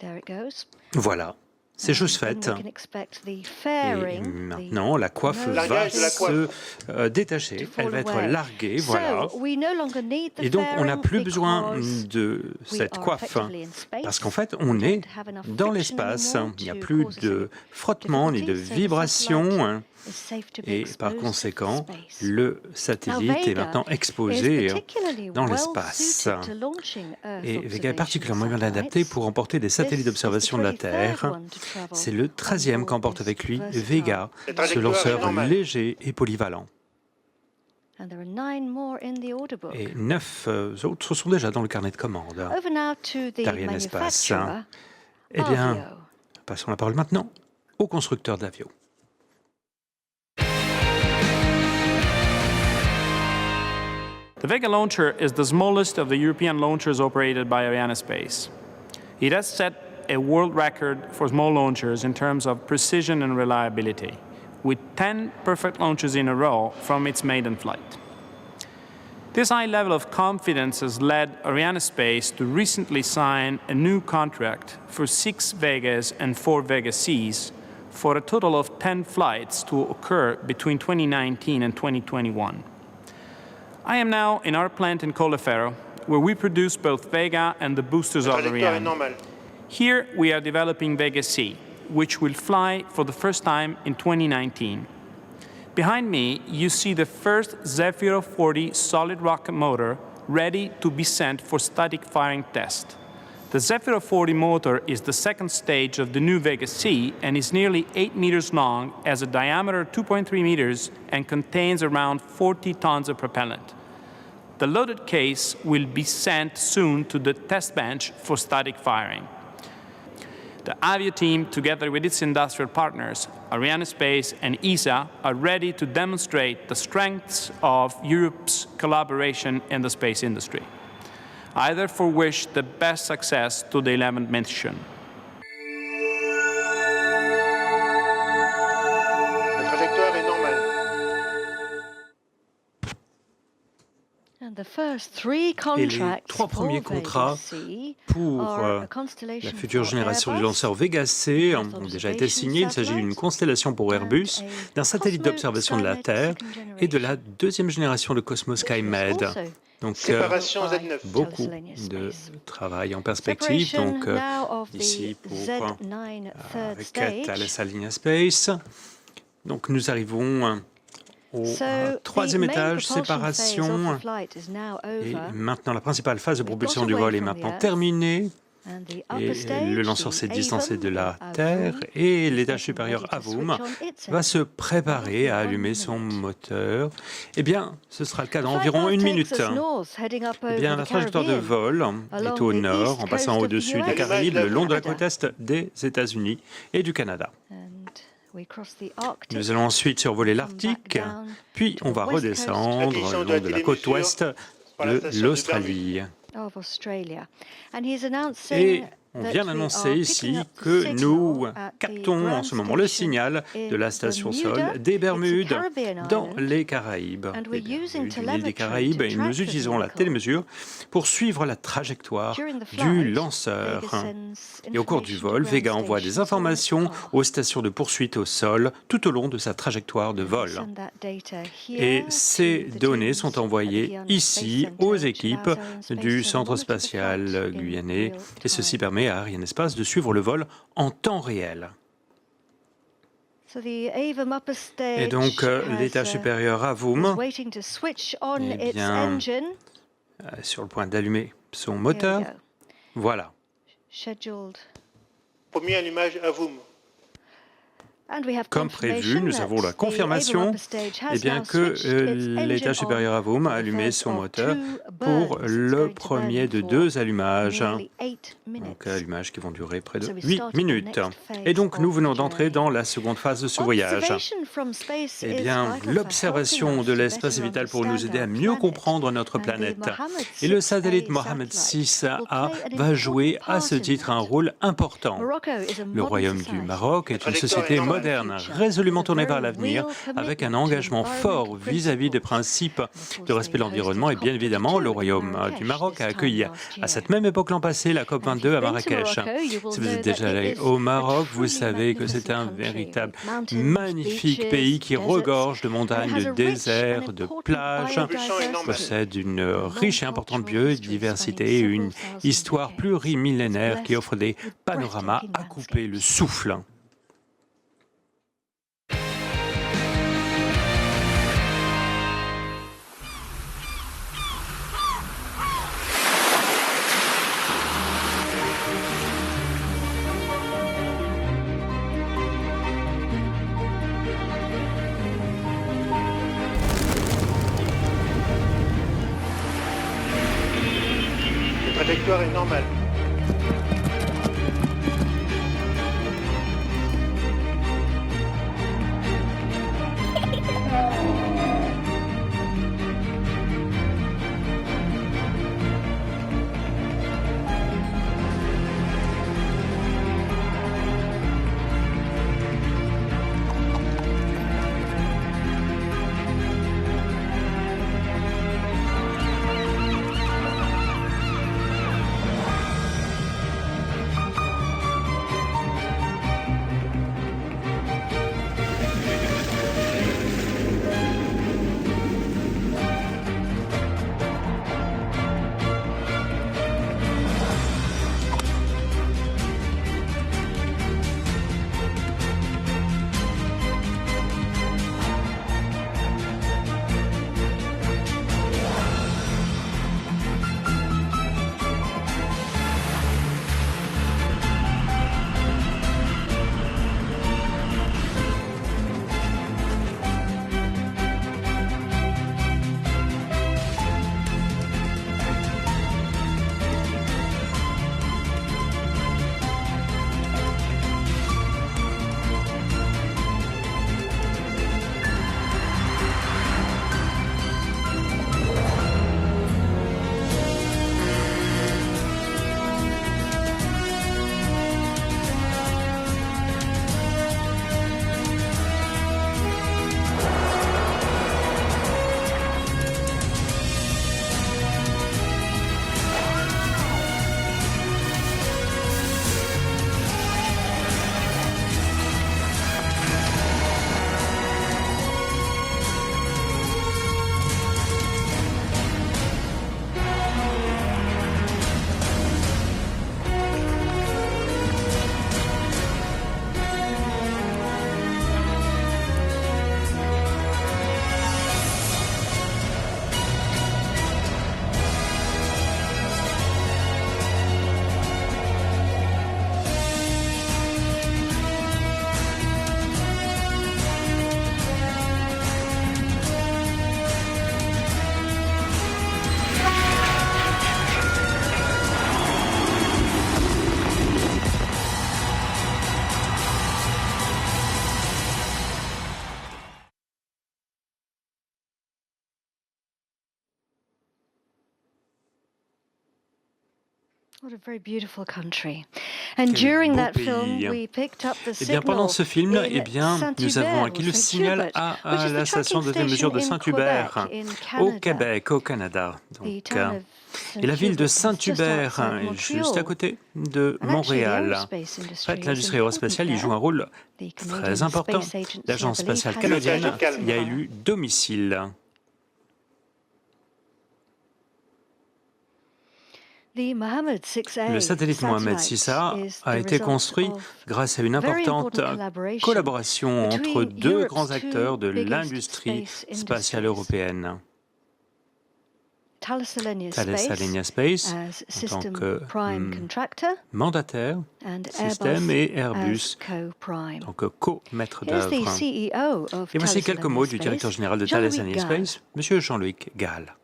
Speaker 7: There it goes.
Speaker 10: Voilà, c'est chose
Speaker 7: And
Speaker 10: faite.
Speaker 7: we can expect the
Speaker 10: Et
Speaker 7: fairing,
Speaker 10: maintenant, la coiffe va
Speaker 8: Largage de la
Speaker 10: se
Speaker 8: coiffe.
Speaker 10: détacher, elle va être larguée, voilà.
Speaker 7: So, we no longer need the
Speaker 10: Et donc, on n'a
Speaker 7: fairing
Speaker 10: plus besoin
Speaker 7: because
Speaker 10: de
Speaker 7: we
Speaker 10: cette
Speaker 7: are
Speaker 10: coiffe,
Speaker 7: effectively in space.
Speaker 10: parce qu'en fait, on
Speaker 7: We
Speaker 10: est
Speaker 7: don't have enough
Speaker 10: dans
Speaker 7: friction
Speaker 10: l'espace,
Speaker 7: anymore
Speaker 10: il n'y a
Speaker 7: to
Speaker 10: plus
Speaker 7: cause us
Speaker 10: de
Speaker 7: any
Speaker 10: frottement ni de
Speaker 7: difficulty, so the
Speaker 10: vibration,
Speaker 7: satellite is safe to be
Speaker 10: et par
Speaker 7: exposed to
Speaker 10: conséquent,
Speaker 7: space.
Speaker 10: le satellite est
Speaker 7: Vega
Speaker 10: maintenant
Speaker 7: is
Speaker 10: exposé
Speaker 7: particularly
Speaker 10: dans
Speaker 7: well
Speaker 10: l'espace.
Speaker 7: suited to launching Earth
Speaker 10: Et Vega est
Speaker 7: observation
Speaker 10: particulièrement bien adapté
Speaker 7: satellites.
Speaker 10: pour emporter des satellites
Speaker 7: This is
Speaker 10: d'observation de la
Speaker 7: the 23rd
Speaker 10: Terre.
Speaker 7: one to travel
Speaker 10: C'est le 13e
Speaker 7: on board
Speaker 10: qu'emporte
Speaker 7: this
Speaker 10: avec lui
Speaker 7: versatile
Speaker 10: Vega,
Speaker 8: La
Speaker 10: ce
Speaker 8: trajectoire
Speaker 10: lanceur
Speaker 8: est normale.
Speaker 10: léger et polyvalent.
Speaker 7: And there are 9 more in the order book.
Speaker 10: Et 9 autres sont déjà dans le carnet de commande
Speaker 7: Over now to the
Speaker 10: d'Ariane Espace.
Speaker 7: manufacturer,
Speaker 10: Eh bien,
Speaker 7: Avio.
Speaker 10: passons la parole maintenant au constructeur d'avions.
Speaker 11: The Vega launcher is the smallest of the European launchers operated by Arianespace. It has set a world record for small launchers in terms of precision and reliability, with 10 perfect launches in a row from its maiden flight. This high level of confidence has led Arianespace to recently sign a new contract for 6 Vegas and 4 Vega Cs for a total of 10 flights to occur between 2019 and 2021. I am now in our plant in Colleferro, where we produce both Vega and the boosters of Ariane. Here we are developing Vega C, which will fly for the first time in 2019. Behind me, you see the first Zefiro 40 solid rocket motor ready to be sent for static firing test. The Zefiro 40 motor is the second stage of the new Vega C and is nearly 8 meters long, has a diameter of 2.3 meters, and contains around 40 tons of propellant. The loaded case will be sent soon to the test bench for static firing. The Avio team, together with its industrial partners, Arianespace and ESA, are ready to demonstrate the strengths of Europe's collaboration in the space industry. I therefore wish the best success to the 11th mission.
Speaker 8: La trajectoire est normale.
Speaker 1: Et les 3 premiers contrats pour la future génération du lanceur Vega C ont déjà été signés. Il s'agit d'une constellation pour Airbus, d'un satellite d'observation de la Terre et de la 2e génération de Cosmos SkyMed. Donc, beaucoup de travail en perspective. Donc, ici pour avec Thales Alenia Space. Donc, nous arrivons au 3e étage, séparation. Et maintenant, la principale phase de propulsion du vol est maintenant terminée. Et le lanceur s'est distancé de la Terre et l'étage supérieur Avum va se préparer à allumer son moteur. Eh bien, ce sera le cas dans environ 1 minute. Eh bien, la trajectoire de vol est au nord, en passant au-dessus des Caraïbes, le long de la côte est des États-Unis et du Canada. Nous allons ensuite survoler l'Arctique, puis on va redescendre le long de la côte ouest de l'Australie. Et on vient d'annoncer ici que nous captons en ce moment le signal de la station sol des Bermudes dans les Caraïbes. L'île des Caraïbes, et nous utilisons la télémesure pour suivre la trajectoire du lanceur. Et au cours du vol, Vega envoie des informations aux stations de poursuite au sol tout au long de sa trajectoire de vol. Et ces données sont envoyées ici aux équipes du Centre spatial guyanais, et ceci permet à Arianespace de suivre le vol en temps réel. Et donc, l'étage supérieur Avum est bien sur le point d'allumer son moteur. Voilà.
Speaker 8: Premier allumage Avum.
Speaker 1: Comme prévu, nous avons la confirmation que l'étage supérieur Avum a allumé son moteur pour le premier de 2 allumages. Donc, allumages qui vont durer près de 8 minutes. Et donc, nous venons d'entrer dans la seconde phase de ce voyage. Eh bien, l'observation de l'espace est vitale pour nous aider à mieux comprendre notre planète. Et le satellite Mohammed VI va jouer à ce titre un rôle important. Le Royaume du Maroc est une société moderne, résolument tournée vers l'avenir, avec un engagement fort vis-à-vis des principes de respect de l'environnement. Et bien évidemment, le Royaume du Maroc a accueilli à cette même époque l'an passé la COP22 à Marrakech. Si vous êtes déjà allé au Maroc, vous savez que c'est un véritable magnifique pays qui regorge de montagnes, de déserts, de plages, possède une riche et importante biodiversité et une histoire plurimillénaire qui offre des panoramas à couper le souffle.
Speaker 8: La trajectoire est normale.
Speaker 7: What a very beautiful country.
Speaker 10: Quel
Speaker 7: And during
Speaker 10: beau
Speaker 7: that
Speaker 10: pays.
Speaker 7: film, we picked up the
Speaker 10: Eh bien, pendant ce film,
Speaker 7: signal
Speaker 10: eh bien,
Speaker 7: in
Speaker 10: nous avons acquis le
Speaker 7: Saint-Hubert,
Speaker 10: signal à
Speaker 7: which is
Speaker 10: la
Speaker 7: the
Speaker 10: station de
Speaker 7: tracking
Speaker 10: mesure de
Speaker 7: station in
Speaker 10: Saint-Hubert,
Speaker 7: Quebec, in
Speaker 10: au
Speaker 7: Canada.
Speaker 10: Québec, au Canada.
Speaker 7: The
Speaker 10: Donc,
Speaker 7: town of
Speaker 10: et la ville de
Speaker 7: Saint-Hubert is just
Speaker 10: Saint-Hubert,
Speaker 7: outside
Speaker 10: est juste
Speaker 7: Montreal.
Speaker 10: à côté de
Speaker 7: And actually, the
Speaker 10: Montréal.
Speaker 7: aerospace
Speaker 10: En
Speaker 7: industry
Speaker 10: fait,
Speaker 7: is
Speaker 10: l'industrie
Speaker 7: important
Speaker 10: aérospatiale y
Speaker 7: there.
Speaker 10: joue un rôle
Speaker 7: The
Speaker 10: très
Speaker 7: Canadian
Speaker 10: important.
Speaker 7: Space Agency, I
Speaker 10: L'Agence
Speaker 7: believe,
Speaker 10: spatiale
Speaker 7: has
Speaker 10: canadienne
Speaker 7: a
Speaker 10: y a élu domicile. Le satellite Mohamed VIa a été construit grâce à une importante collaboration entre deux grands acteurs de l'industrie spatiale européenne. Thales Alenia Space, en tant que mandataire système, et Airbus, en tant que co-maître d'œuvre. Et voici quelques mots du directeur général de Thales Alenia Space, M. Jean-Luc Gall.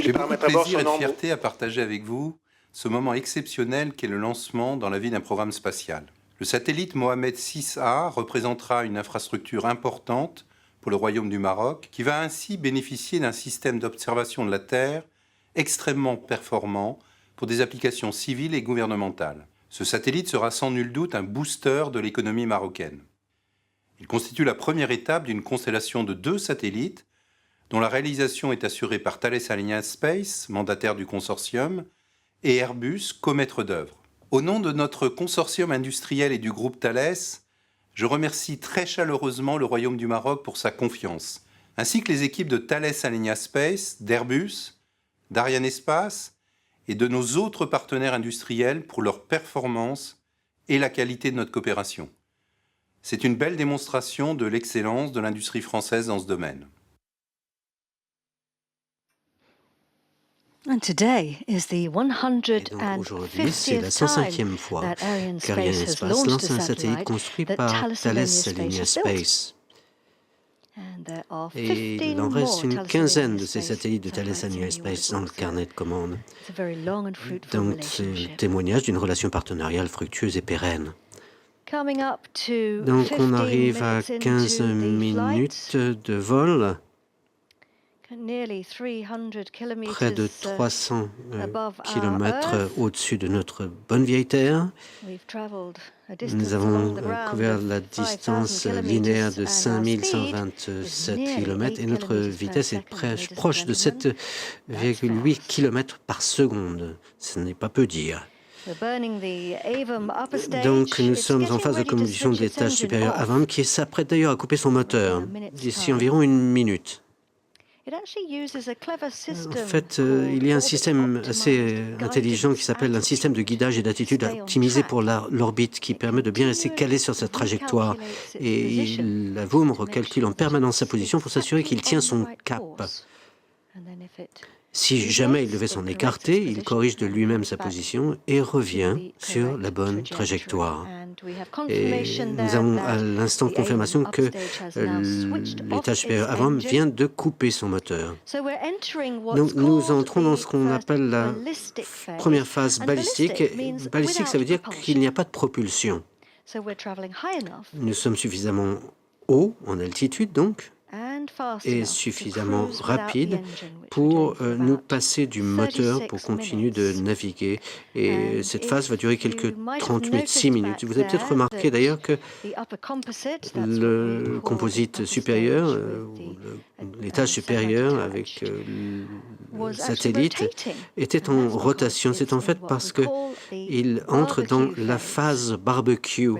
Speaker 12: J'ai beaucoup de plaisir et de fierté à partager avec vous ce moment exceptionnel qu'est le lancement dans la vie d'un programme spatial. Le satellite Mohamed VIa représentera une infrastructure importante pour le Royaume du Maroc, qui va ainsi bénéficier d'un système d'observation de la Terre extrêmement performant pour des applications civiles et gouvernementales. Ce satellite sera sans nul doute un booster de l'économie marocaine. Il constitue la première étape d'une constellation de 2 satellites dont la réalisation est assurée par Thales Alenia Space, mandataire du consortium, et Airbus, co-maître d'œuvre. Au nom de notre consortium industriel et du groupe Thales, je remercie très chaleureusement le Royaume du Maroc pour sa confiance, ainsi que les équipes de Thales Alenia Space, d'Airbus, d'Arianespace et de nos autres partenaires industriels pour leur performance et la qualité de notre coopération. C'est une belle démonstration de l'excellence de l'industrie française dans ce domaine.
Speaker 7: And today is the
Speaker 1: Et donc aujourd'hui, c'est la 105e fois qu'Arianespace lance un satellite construit par Thales Alenia Space. Et il en reste une quinzaine de ces satellites de Thales Alenia Space dans le carnet de commandes. Donc c'est le témoignage d'une relation partenariale fructueuse et pérenne. Donc on arrive à 15 minutes de vol. Près de 300 km au-dessus de notre bonne vieille Terre. Nous avons couvert la distance linéaire de 5127 km et notre vitesse est proche de 7,8 km par seconde. Ce n'est pas peu dire. Donc nous sommes en phase de combustion de l'étage supérieur Avam qui s'apprête d'ailleurs à couper son moteur d'ici environ une minute. En fait, il y a un système assez intelligent qui s'appelle un système de guidage et d'attitude optimisé pour l'orbite qui permet de bien rester calé sur sa trajectoire. Et la VOOM recalcule en permanence sa position pour s'assurer qu'il tient son cap. Si jamais il devait s'en écarter, il corrige de lui-même sa position et revient sur la bonne trajectoire. Et nous avons à l'instant confirmation que l'étage supérieur avant vient de couper son moteur. Donc nous entrons dans ce qu'on appelle la première phase balistique. Balistique, ça veut dire qu'il n'y a pas de propulsion. Nous sommes suffisamment haut, en altitude donc, et suffisamment rapide pour nous passer du moteur pour continuer de naviguer. Et cette phase va durer quelques 30 minutes, 6 minutes. Vous avez peut-être remarqué d'ailleurs que le composite supérieur, l'étage supérieur avec le satellite était en rotation. C'est en fait parce qu'il entre dans la phase barbecue.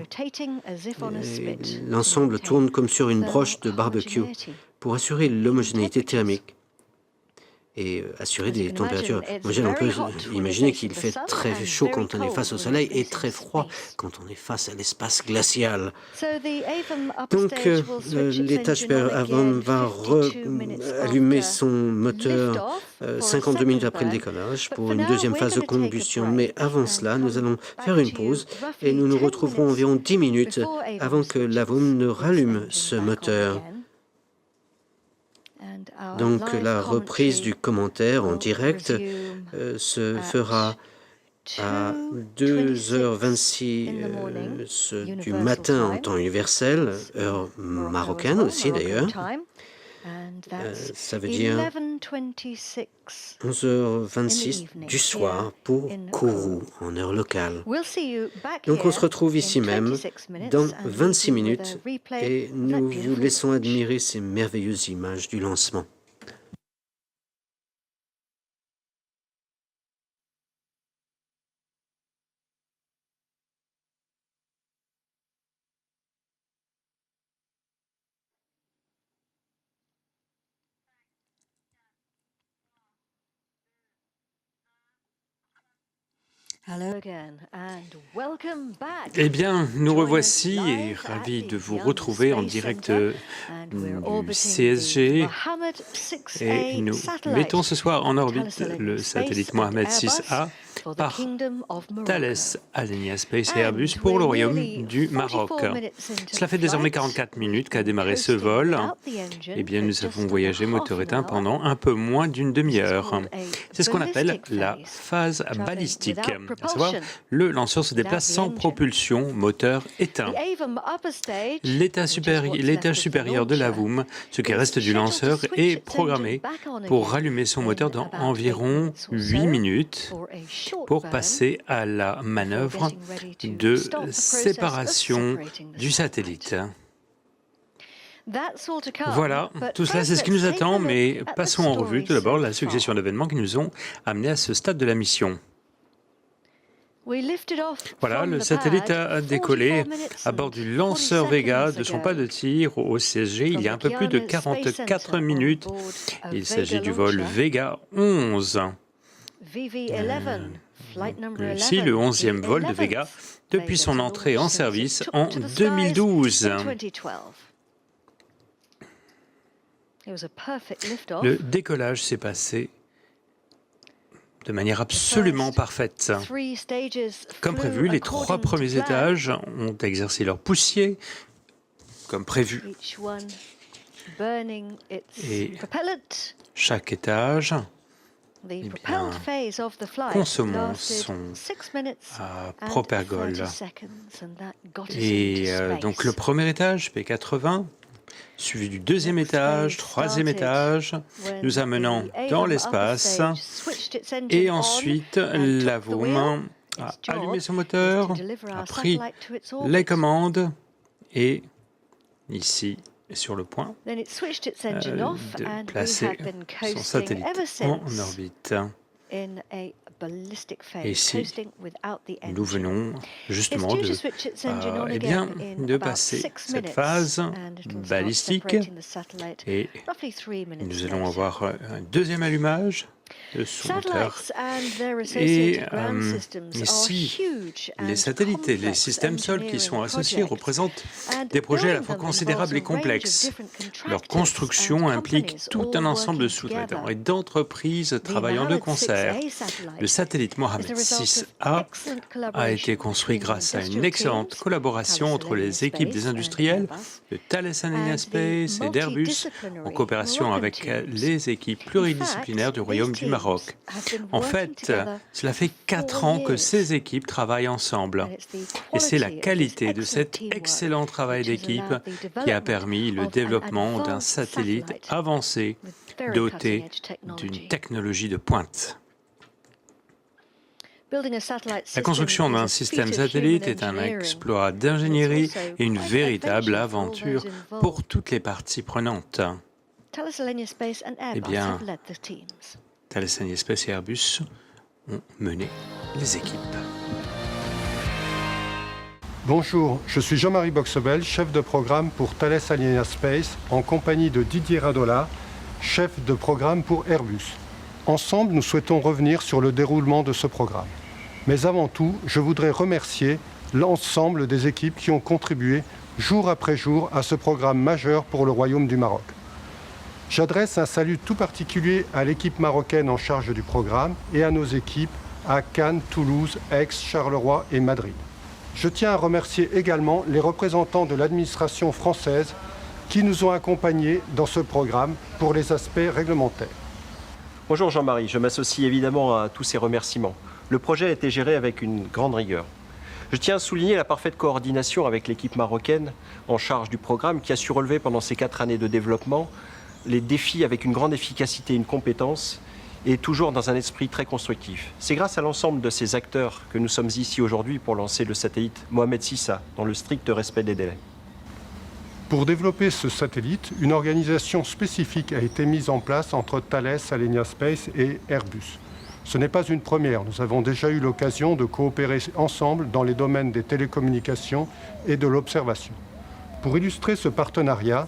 Speaker 1: L'ensemble tourne comme sur une broche de barbecue pour assurer l'homogénéité thermique et assurer des températures. On peut imaginer qu'il fait très chaud quand on est face au soleil et très froid quand on est face à l'espace glacial. Donc l'étage supérieur Avam va allumer son moteur 52 minutes après le décollage pour une deuxième phase de combustion. Mais avant cela, nous allons faire une pause et nous nous retrouverons environ 10 minutes avant que la VOOM ne rallume ce moteur. Donc la reprise du commentaire en direct se fera à 2h26 du matin en temps universel, heure marocaine aussi d'ailleurs. Ça veut dire 11h26 du soir pour Kourou, en heure locale. Donc on se retrouve ici même dans 26 minutes et nous vous laissons admirer ces merveilleuses images du lancement.
Speaker 10: Eh bien, nous revoici et ravis de vous retrouver en direct du CSG. Et nous mettons ce soir en orbite le satellite Mohamed 6A par Thales Alenia Space et Airbus pour le Royaume du Maroc. Cela fait désormais 44 minutes qu'a démarré ce vol. Eh bien, nous avons voyagé moteur éteint pendant un peu moins d'une demi-heure. C'est ce qu'on appelle la phase balistique. À savoir, le lanceur se déplace sans propulsion, moteur éteint. L'étage supérieur de l'Avoum, ce qui reste du lanceur, est programmé pour rallumer son moteur dans environ 8 minutes pour passer à la manœuvre de séparation du satellite. Voilà, tout cela c'est ce qui nous attend, mais passons en revue tout d'abord la succession d'événements qui nous ont amenés à ce stade de la mission. Voilà, le satellite a décollé à bord du lanceur Vega de son pas de tir au CSG il y a un peu plus de 44 minutes. Il s'agit du vol Vega 11. Ici, le 11e vol de Vega depuis son entrée en service en 2012. Le décollage s'est passé de manière absolument parfaite. Comme prévu, les 3 premiers étages ont exercé leur poussier, comme prévu. Et chaque étage consommons son propergol. Et donc le premier étage, P80, suivi du 2e étage, 3e étage, nous amenant dans l'espace. Et ensuite, l'Avoum a allumé son moteur, a pris les commandes et ici, sur le point de placer son satellite en orbite. Et ici, nous venons justement de passer cette phase balistique et nous allons avoir un 2e allumage de son moteur. Et ici, les satellites et les systèmes sols qui sont associés représentent des projets à la fois considérables et complexes. Leur construction implique tout un ensemble de sous-traitants et d'entreprises travaillant de concert. Le satellite Mohamed 6A a été construit grâce à une excellente collaboration entre les équipes des industriels de Thales Alenia Space et d'Airbus, en coopération avec les équipes pluridisciplinaires du Royaume du Maroc. En fait, cela fait 4 ans que ces équipes travaillent ensemble. Et c'est la qualité de cet excellent travail d'équipe qui a permis le développement d'un satellite avancé doté d'une technologie de pointe. La construction d'un système satellite est un exploit d'ingénierie et une véritable aventure pour toutes les parties prenantes. Eh bien, Thales Alenia Space et Airbus ont mené les équipes.
Speaker 13: Bonjour, je suis Jean-Marie Boxebel, chef de programme pour Thales Alenia Space, en compagnie de Didier Radola, chef de programme pour Airbus. Ensemble, nous souhaitons revenir sur le déroulement de ce programme. Mais avant tout, je voudrais remercier l'ensemble des équipes qui ont contribué jour après jour à ce programme majeur pour le Royaume du Maroc. J'adresse un salut tout particulier à l'équipe marocaine en charge du programme et à nos équipes à Cannes, Toulouse, Aix, Charleroi et Madrid. Je tiens à remercier également les représentants de l'administration française qui nous ont accompagnés dans ce programme pour les aspects réglementaires.
Speaker 14: Bonjour Jean-Marie, je m'associe évidemment à tous ces remerciements. Le projet a été géré avec une grande rigueur. Je tiens à souligner la parfaite coordination avec l'équipe marocaine en charge du programme qui a su relever pendant ces 4 années de développement les défis avec une grande efficacité et une compétence et toujours dans un esprit très constructif. C'est grâce à l'ensemble de ces acteurs que nous sommes ici aujourd'hui pour lancer le satellite Mohamed VI dans le strict respect des délais.
Speaker 13: Pour développer ce satellite, une organisation spécifique a été mise en place entre Thales Alenia Space et Airbus. Ce n'est pas une première, nous avons déjà eu l'occasion de coopérer ensemble dans les domaines des télécommunications et de l'observation. Pour illustrer ce partenariat,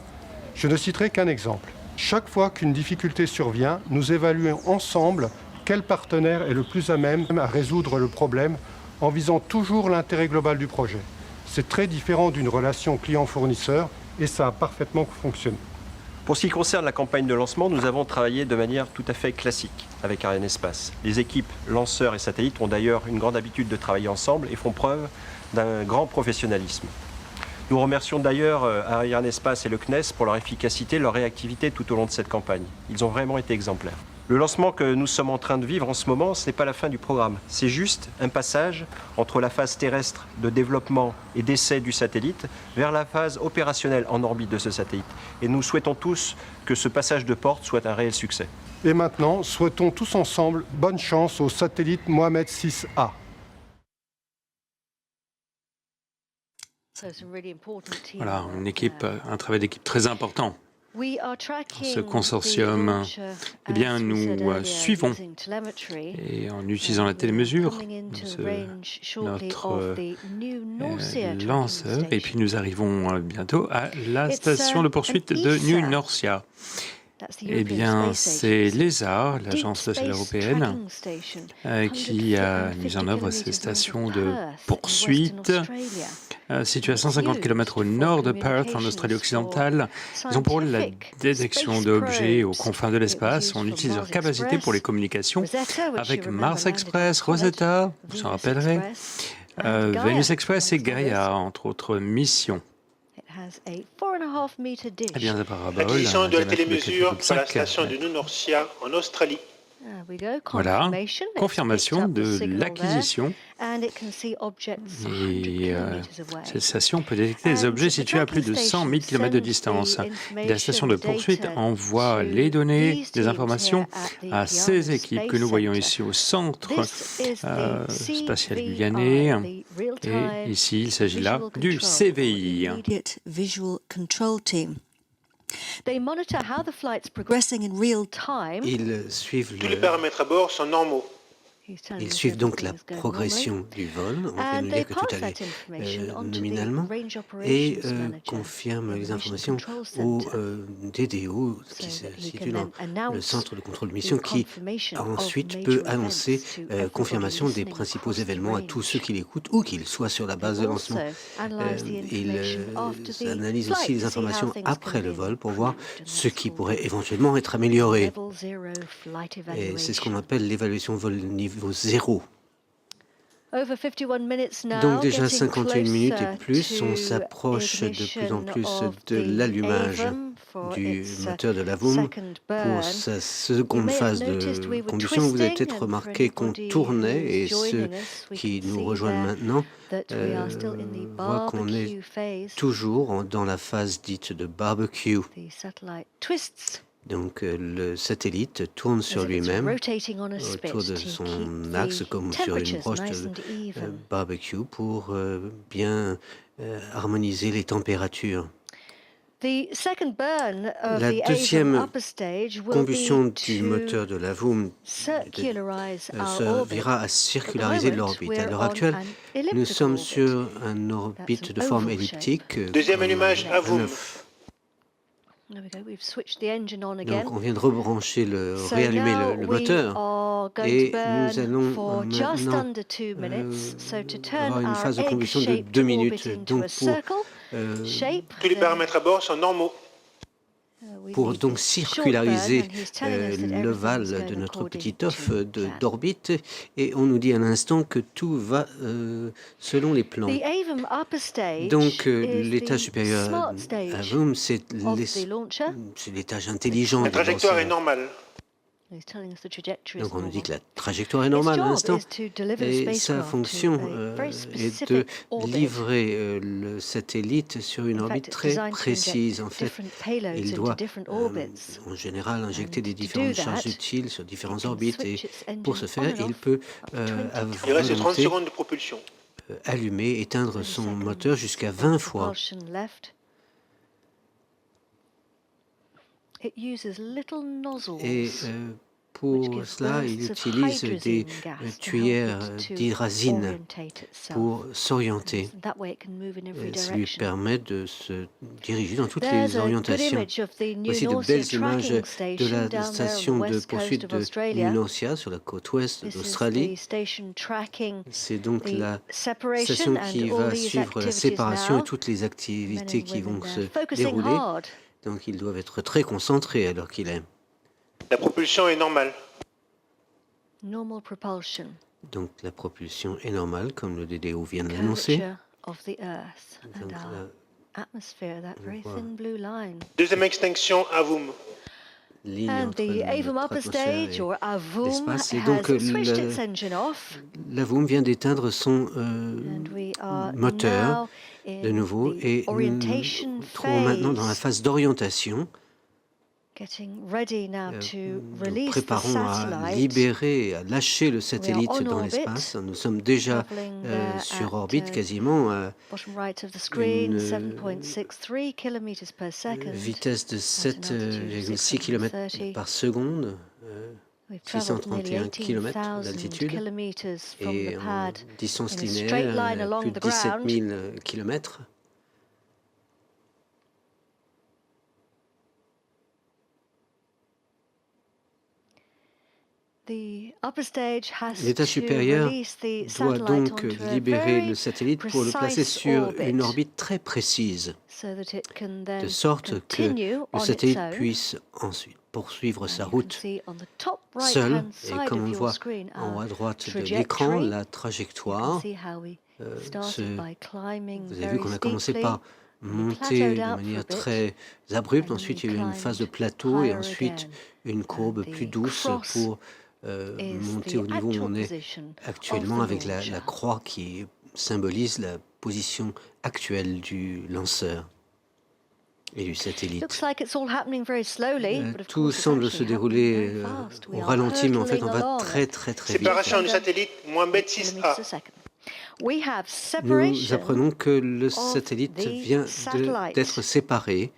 Speaker 13: je ne citerai qu'un exemple. Chaque fois qu'une difficulté survient, nous évaluons ensemble quel partenaire est le plus à même à résoudre le problème en visant toujours l'intérêt global du projet. C'est très différent d'une relation client-fournisseur et ça a parfaitement fonctionné.
Speaker 14: Pour ce qui concerne la campagne de lancement, nous avons travaillé de manière tout à fait classique avec Arianespace. Les équipes lanceurs et satellites ont d'ailleurs une grande habitude de travailler ensemble et font preuve d'un grand professionnalisme. Nous remercions d'ailleurs Arianespace et le CNES pour leur efficacité et leur réactivité tout au long de cette campagne. Ils ont vraiment été exemplaires. Le lancement que nous sommes en train de vivre en ce moment, ce n'est pas la fin du programme. C'est juste un passage entre la phase terrestre de développement et d'essai du satellite vers la phase opérationnelle en orbite de ce satellite. Et nous souhaitons tous que ce passage de porte soit un réel succès.
Speaker 13: Et maintenant, souhaitons tous ensemble bonne chance au satellite Mohamed VI-A.
Speaker 10: Voilà, un travail d'équipe très important. Ce consortium, eh bien, nous suivons, et en utilisant la télémesure, notre lanceur, et puis nous arrivons bientôt à la station de poursuite de New Norcia. Eh bien, c'est l'ESA, l'Agence spatiale européenne, qui a mis en œuvre ces stations de poursuite situées à 150 km au nord de Perth, en Australie-Occidentale. Ils ont pour rôle la détection d'objets aux confins de l'espace. On utilise leur capacité pour les communications avec Mars Express, Rosetta, vous vous en rappellerez, Venus Express et Gaia, entre autres missions. Eh bien, la parabole,
Speaker 8: l'acquisition de la télémesure par la station de New Norcia en Australie.
Speaker 10: Voilà, confirmation de l'acquisition. Et cette station peut détecter des objets situés à plus de 100 000 km de distance. Et la station de poursuite envoie les données, des informations à ces équipes que nous voyons ici au centre spatial guyanais. Et ici, il s'agit là du CVI.
Speaker 1: Ils suivent
Speaker 8: Tous les paramètres à bord sont normaux.
Speaker 1: Ils suivent donc la progression du vol, on vient de nous dire que tout allait nominalement, et confirment les informations au DDO qui se situe dans le centre de contrôle de mission qui ensuite peut annoncer confirmation des principaux événements à tous ceux qui l'écoutent ou qu'ils soient sur la base de lancement. Ils analysent aussi les informations après le vol pour voir ce qui pourrait éventuellement être amélioré. Et c'est ce qu'on appelle l'évaluation vol niveau 0. Donc déjà 51 minutes et plus, on s'approche de plus en plus de l'allumage du moteur de l'AVUM pour sa seconde phase de combustion. Vous avez peut-être remarqué qu'on tournait et ceux qui nous rejoignent maintenant voient qu'on est toujours dans la phase dite de barbecue. Donc le satellite tourne sur lui-même autour de son axe comme sur une broche de barbecue pour bien harmoniser les températures. La deuxième combustion du moteur de l'AVUM servira à circulariser l'orbite. À l'heure actuelle, nous sommes sur une orbite de forme elliptique.
Speaker 8: Deuxième allumage AVUM.
Speaker 1: Donc on vient de rebrancher, réallumer le moteur et nous allons maintenant avoir une phase de combustion de 2 minutes. Donc
Speaker 8: tous les paramètres à bord sont normaux.
Speaker 1: Pour donc circulariser l'ovale de notre petit œuf d'orbite, et on nous dit à l'instant que tout va selon les plans. Donc l'étage supérieur AVUM, c'est l'étage intelligent.
Speaker 8: La trajectoire est normale.
Speaker 1: Donc on nous dit que la trajectoire est normale à l'instant, et sa fonction est de livrer le satellite sur une orbite très précise. En fait, il doit en général injecter des différentes charges utiles sur différentes orbites, et pour ce faire, il peut
Speaker 8: Il reste 30 secondes de propulsion.
Speaker 1: allumer, éteindre son moteur jusqu'à 20 fois. Et pour cela, il utilise des tuyères d'hydrazine pour s'orienter. Ça lui permet de se diriger dans toutes les orientations. Voici de belles images de la station de poursuite de Nunosia sur la côte ouest d'Australie. C'est donc la station qui va suivre la séparation et toutes les activités qui vont se dérouler. Donc ils doivent être très concentrés alors qu'il est.
Speaker 8: La propulsion est normale.
Speaker 1: Donc la propulsion est normale, comme le DDO vient de l'annoncer.
Speaker 8: Deuxième extinction, Avoum.
Speaker 1: Ligne entre notre atmosphère et l'espace. Et donc l'Avoum vient d'éteindre son moteur de nouveau, et nous nous trouvons maintenant dans la phase d'orientation. Nous préparons à libérer, à lâcher le satellite dans l'espace. Nous sommes déjà sur orbite quasiment à une vitesse de 7,6 km par seconde, 631 km d'altitude, et en distance linéaire, plus de 17 000 km. L'état supérieur doit donc libérer le satellite pour le placer sur une orbite très précise, de sorte que le satellite puisse ensuite poursuivre sa route seul. Et comme on le voit en haut à droite de l'écran, la trajectoire, vous avez vu qu'on a commencé par monter de manière très abrupte, ensuite il y a eu une phase de plateau et ensuite une courbe plus douce pour monter au niveau où on est actuellement, avec la croix qui symbolise la position actuelle du lanceur et du satellite. Tout semble se dérouler au ralenti, mais en fait on va très vite.
Speaker 8: Séparation du satellite Mohamed 6A.
Speaker 1: Nous apprenons que le satellite vient d'être séparé.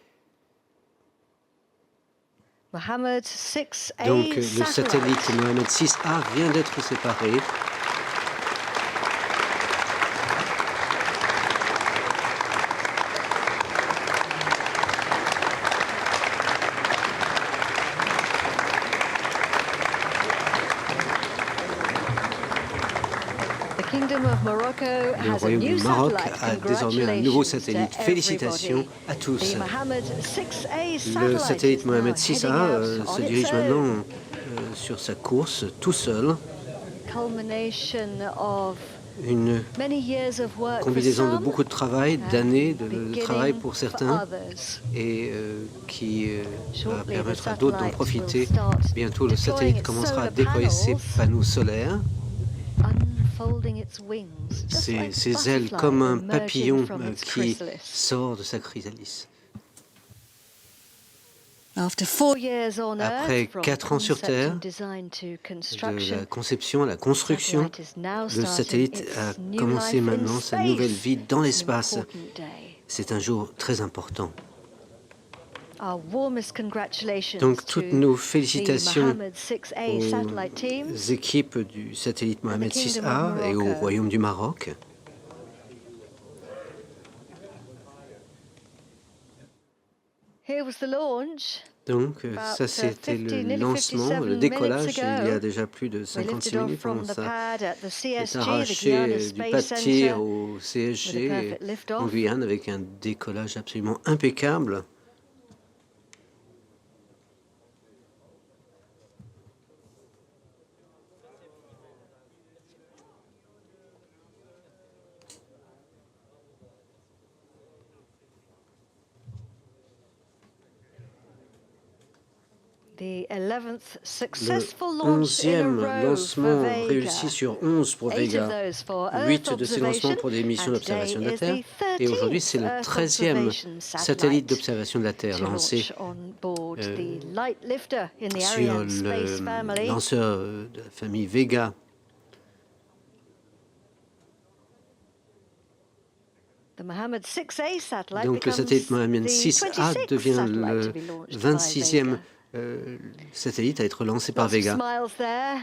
Speaker 1: Donc le satellite Mohamed 6A vient d'être séparé. Le Royaume du Maroc a désormais un nouveau satellite. Félicitations à tous. Le satellite Mohamed 6A se dirige maintenant sur sa course tout seul. Une combinaison de beaucoup de travail, d'années de travail pour certains, et qui va permettre à d'autres d'en profiter. Bientôt, le satellite commencera à déployer ses panneaux solaires. Ses ailes comme un papillon qui sort de sa chrysalide. Après 4 ans sur Terre, de la conception à la construction, le satellite a commencé maintenant sa nouvelle vie dans l'espace. C'est un jour très important. Donc toutes nos félicitations aux équipes du satellite Mohamed 6A et au Royaume du Maroc. Donc ça c'était le lancement, le décollage, il y a déjà plus de 56 minutes. Ça est arraché du pas de tir au CSG en Guyane avec un décollage absolument impeccable.
Speaker 7: Le
Speaker 1: 11e lancement réussi sur 11 pour Vega, 8 de ces lancements pour des missions d'observation de la Terre, et aujourd'hui c'est le 13e satellite d'observation de la Terre lancé sur le lanceur de la famille Vega. Donc le satellite Mohamed 6A devient le 26e satellite à être lancé par Vega.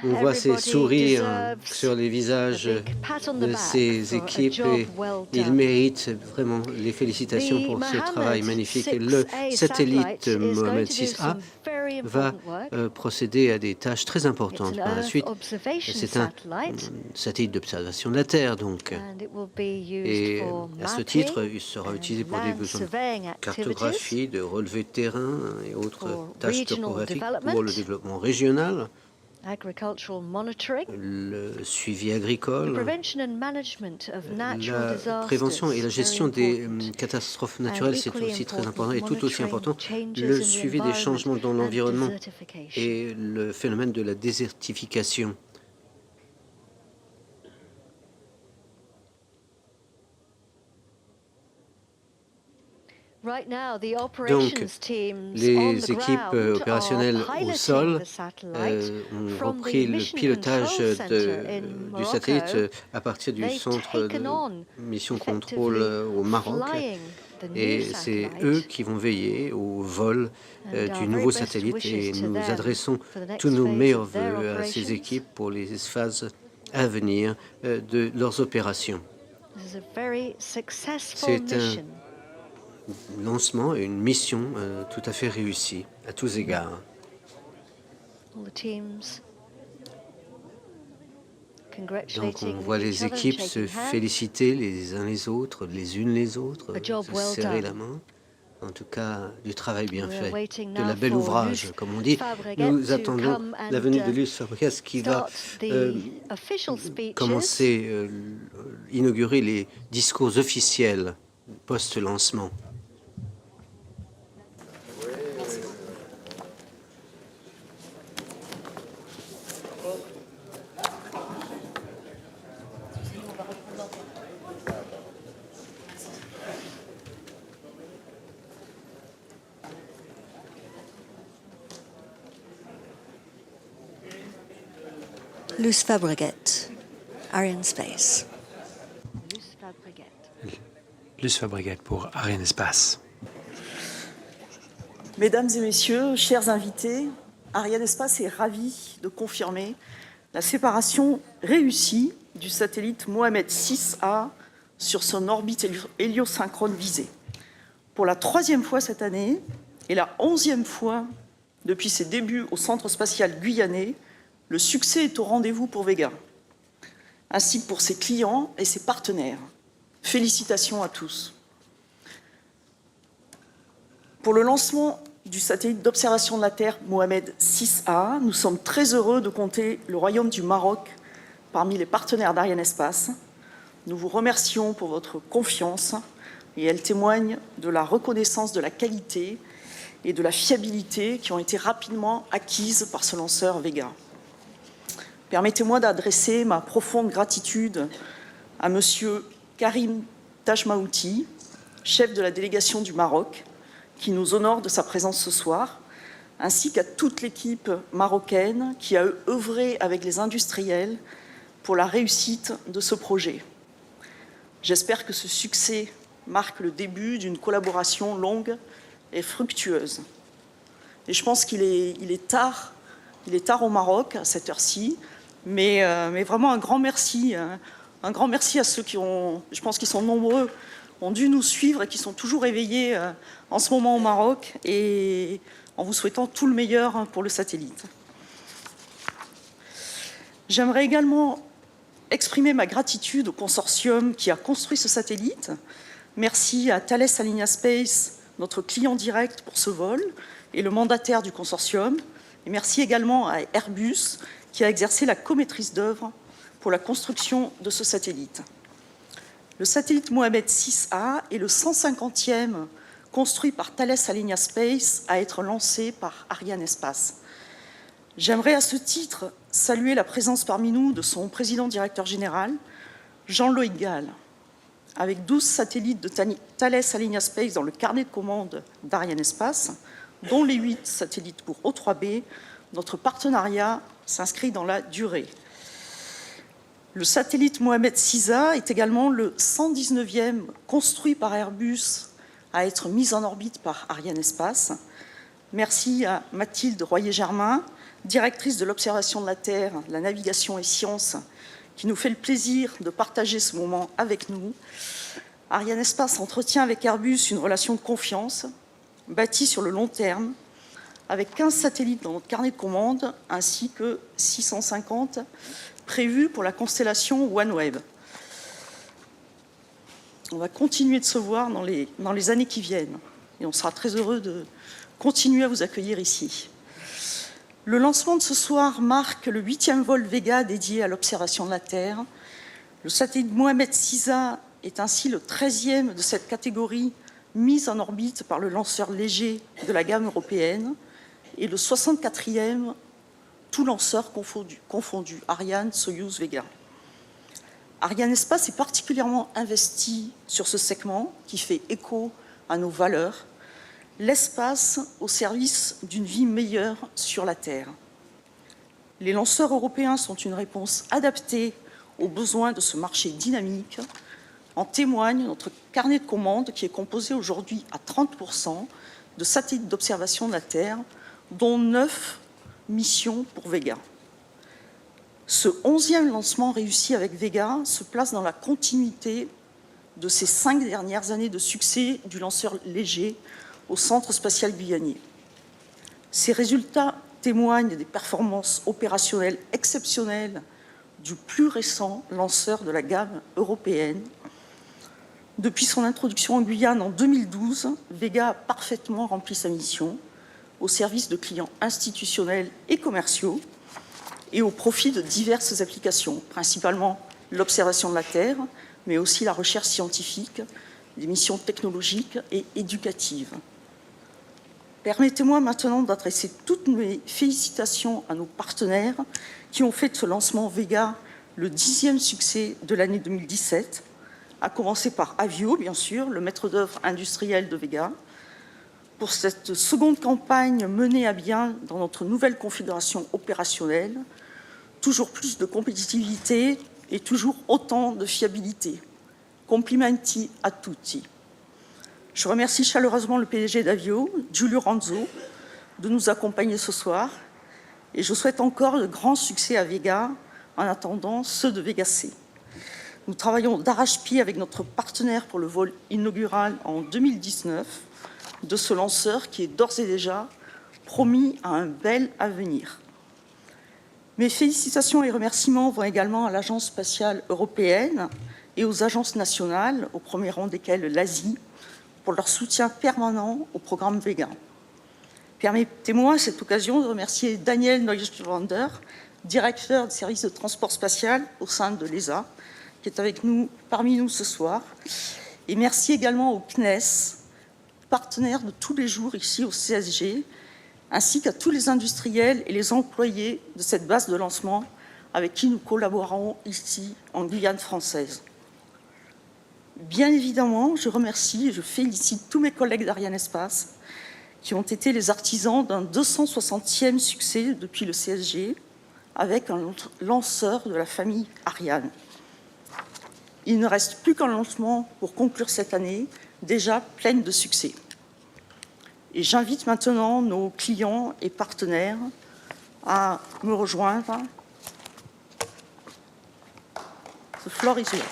Speaker 1: On voit ces sourires sur les visages de ces équipes et ils méritent vraiment les félicitations pour ce travail magnifique. Et le satellite Mohamed 6A va procéder à des tâches très importantes par la suite. C'est un satellite d'observation de la Terre, donc. Et à ce titre, il sera utilisé pour des besoins de cartographie, de relevé de terrain et autres tâches topographiques pour le développement régional, le suivi agricole, la prévention et la gestion des catastrophes naturelles, c'est aussi très important, et tout aussi important, le suivi des changements dans l'environnement et le phénomène de la désertification. Donc, les équipes opérationnelles au sol ont repris le pilotage du satellite à partir du centre de mission contrôle au Maroc. Et c'est eux qui vont veiller au vol du nouveau satellite et nous adressons tous nos meilleurs vœux à ces équipes pour les phases à venir de leurs opérations. C'est un lancement et une mission tout à fait réussie à tous égards. Donc on voit les équipes se féliciter les uns les autres, les unes les autres, se serrer la main. En tout cas, du travail bien fait, de la belle ouvrage, comme on dit. Nous attendons la venue de Luis Fabregas qui va commencer, inaugurer les discours officiels post-lancement.
Speaker 9: Luce Fabregat, Arianespace.
Speaker 10: Luce Fabregat pour Arianespace.
Speaker 15: Mesdames et messieurs, chers invités, Arianespace est ravi de confirmer la séparation réussie du satellite Mohamed 6A sur son orbite héliosynchrone visée. Pour la 3e fois cette année et la 11e fois depuis ses débuts au Centre spatial guyanais, le succès est au rendez-vous pour Vega, ainsi que pour ses clients et ses partenaires. Félicitations à tous. Pour le lancement du satellite d'observation de la Terre Mohamed 6A, nous sommes très heureux de compter le Royaume du Maroc parmi les partenaires d'Arianespace. Nous vous remercions pour votre confiance et elle témoigne de la reconnaissance de la qualité et de la fiabilité qui ont été rapidement acquises par ce lanceur Vega. Permettez-moi d'adresser ma profonde gratitude à Monsieur Karim Tajmaouti, chef de la délégation du Maroc, qui nous honore de sa présence ce soir, ainsi qu'à toute l'équipe marocaine qui a œuvré avec les industriels pour la réussite de ce projet. J'espère que ce succès marque le début d'une collaboration longue et fructueuse. Et je pense qu'il est tard au Maroc à cette heure-ci, mais vraiment un grand merci à ceux qui ont, je pense qu'ils sont nombreux, ont dû nous suivre et qui sont toujours éveillés en ce moment au Maroc, et en vous souhaitant tout le meilleur pour le satellite. J'aimerais également exprimer ma gratitude au consortium qui a construit ce satellite. Merci à Thales Alenia Space, notre client direct pour ce vol, et le mandataire du consortium. Et merci également à Airbus, qui a exercé la co-maîtrise d'œuvre pour la construction de ce satellite. Le satellite Mohamed 6A est le 150e construit par Thales Alenia Space à être lancé par Arianespace. J'aimerais à ce titre saluer la présence parmi nous de son président-directeur général, Jean-Loïc Gall. Avec 12 satellites de Thales Alenia Space dans le carnet de commande d'Arianespace, dont les 8 satellites pour O3B, notre partenariat s'inscrit dans la durée. Le satellite Mohamed VI est également le 119e construit par Airbus à être mis en orbite par Arianespace. Merci à Mathilde Royer-Germain, directrice de l'observation de la Terre, la navigation et sciences, qui nous fait le plaisir de partager ce moment avec nous. Arianespace entretient avec Airbus une relation de confiance, bâtie sur le long terme, avec 15 satellites dans notre carnet de commande, ainsi que 650 prévus pour la constellation OneWeb. On va continuer de se voir dans les années qui viennent, et on sera très heureux de continuer à vous accueillir ici. Le lancement de ce soir marque le 8e vol Vega dédié à l'observation de la Terre. Le satellite Mohamed VI est ainsi le 13e de cette catégorie mise en orbite par le lanceur léger de la gamme européenne et le 64e, tout lanceur confondu, Ariane, Soyuz, Vega. Arianespace est particulièrement investi sur ce segment qui fait écho à nos valeurs, l'espace au service d'une vie meilleure sur la Terre. Les lanceurs européens sont une réponse adaptée aux besoins de ce marché dynamique. En témoigne notre carnet de commandes qui est composé aujourd'hui à 30% de satellites d'observation de la Terre, dont 9 missions pour Vega. Ce 11e lancement réussi avec Vega se place dans la continuité de ces 5 dernières années de succès du lanceur léger au Centre spatial guyanais. Ces résultats témoignent des performances opérationnelles exceptionnelles du plus récent lanceur de la gamme européenne. Depuis son introduction en Guyane en 2012, Vega a parfaitement rempli sa mission au service de clients institutionnels et commerciaux et au profit de diverses applications, principalement l'observation de la Terre, mais aussi la recherche scientifique, des missions technologiques et éducatives. Permettez-moi maintenant d'adresser toutes mes félicitations à nos partenaires qui ont fait de ce lancement Vega le 10e succès de l'année 2017, à commencer par Avio, bien sûr, le maître d'œuvre industriel de Vega, pour cette seconde campagne menée à bien dans notre nouvelle configuration opérationnelle, toujours plus de compétitivité et toujours autant de fiabilité. Complimenti a tutti. Je remercie chaleureusement le PDG d'Avio, Giulio Ranzo, de nous accompagner ce soir, et je souhaite encore de grands succès à Vega, en attendant ceux de Vega C. Nous travaillons d'arrache-pied avec notre partenaire pour le vol inaugural en 2019 de ce lanceur qui est d'ores et déjà promis à un bel avenir. Mes félicitations et remerciements vont également à l'Agence spatiale européenne et aux agences nationales, au premier rang desquelles l'Asie, pour leur soutien permanent au programme Vega. Permettez-moi à cette occasion de remercier Daniel Neuschwander, directeur du service de transport spatial au sein de l'ESA, qui est avec nous, parmi nous ce soir. Et merci également au CNES, partenaire de tous les jours ici au CSG, ainsi qu'à tous les industriels et les employés de cette base de lancement avec qui nous collaborons ici en Guyane française. Bien évidemment, je remercie et je félicite tous mes collègues d'Arianespace qui ont été les artisans d'un 260e succès depuis le CSG avec un lanceur de la famille Ariane. Il ne reste plus qu'un lancement pour conclure cette année déjà pleine de succès. Et j'invite maintenant nos clients et partenaires à me rejoindre. The floor is yours.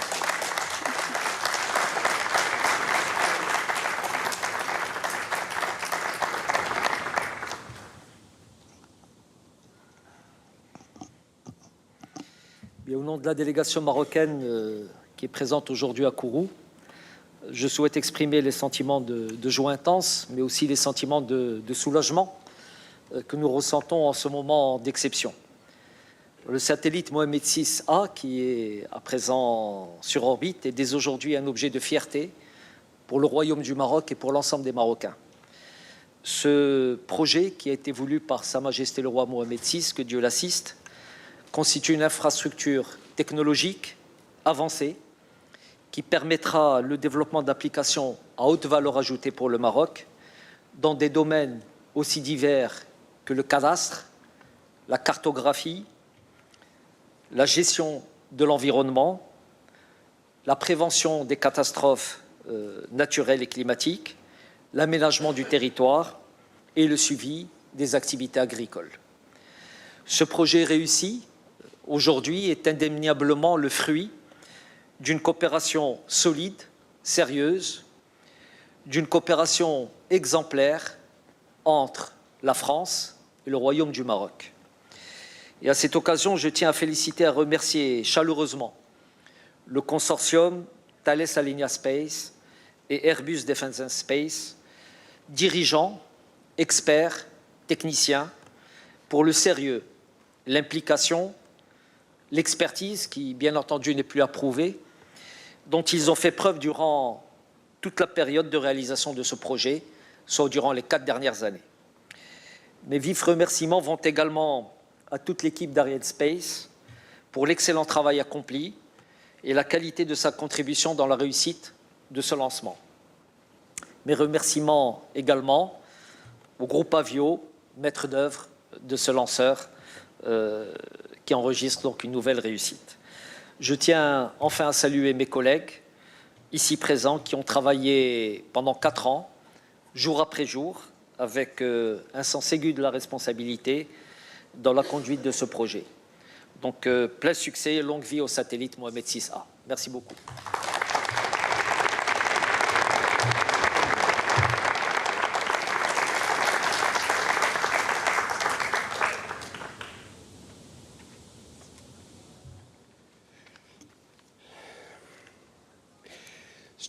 Speaker 16: Au nom de la délégation marocaine qui est présente aujourd'hui à Kourou, je souhaite exprimer les sentiments de joie intense, mais aussi les sentiments de soulagement que nous ressentons en ce moment d'exception. Le satellite Mohamed VI-A, qui est à présent sur orbite, est dès aujourd'hui un objet de fierté pour le Royaume du Maroc et pour l'ensemble des Marocains. Ce projet, qui a été voulu par Sa Majesté le Roi Mohamed VI, que Dieu l'assiste, constitue une infrastructure technologique avancée qui permettra le développement d'applications à haute valeur ajoutée pour le Maroc dans des domaines aussi divers que le cadastre, la cartographie, la gestion de l'environnement, la prévention des catastrophes naturelles et climatiques, l'aménagement du territoire et le suivi des activités agricoles. Ce projet réussi, aujourd'hui, est indéniablement le fruit d'une coopération solide, sérieuse, d'une coopération exemplaire entre la France et le Royaume du Maroc. Et à cette occasion, je tiens à féliciter et à remercier chaleureusement le consortium Thales Alenia Space et Airbus Defence and Space, dirigeants, experts, techniciens, pour le sérieux, l'implication, l'expertise, qui bien entendu n'est plus approuvée, dont ils ont fait preuve durant toute la période de réalisation de ce projet, soit durant les 4 dernières années. Mes vifs remerciements vont également à toute l'équipe d'Arianespace pour l'excellent travail accompli et la qualité de sa contribution dans la réussite de ce lancement. Mes remerciements également au groupe Avio, maître d'œuvre de ce lanceur, qui enregistre donc une nouvelle réussite. Je tiens enfin à saluer mes collègues ici présents qui ont travaillé pendant 4 ans, jour après jour, avec un sens aigu de la responsabilité dans la conduite de ce projet. Donc, plein succès et longue vie au satellite Mohamed VI-A. Merci beaucoup.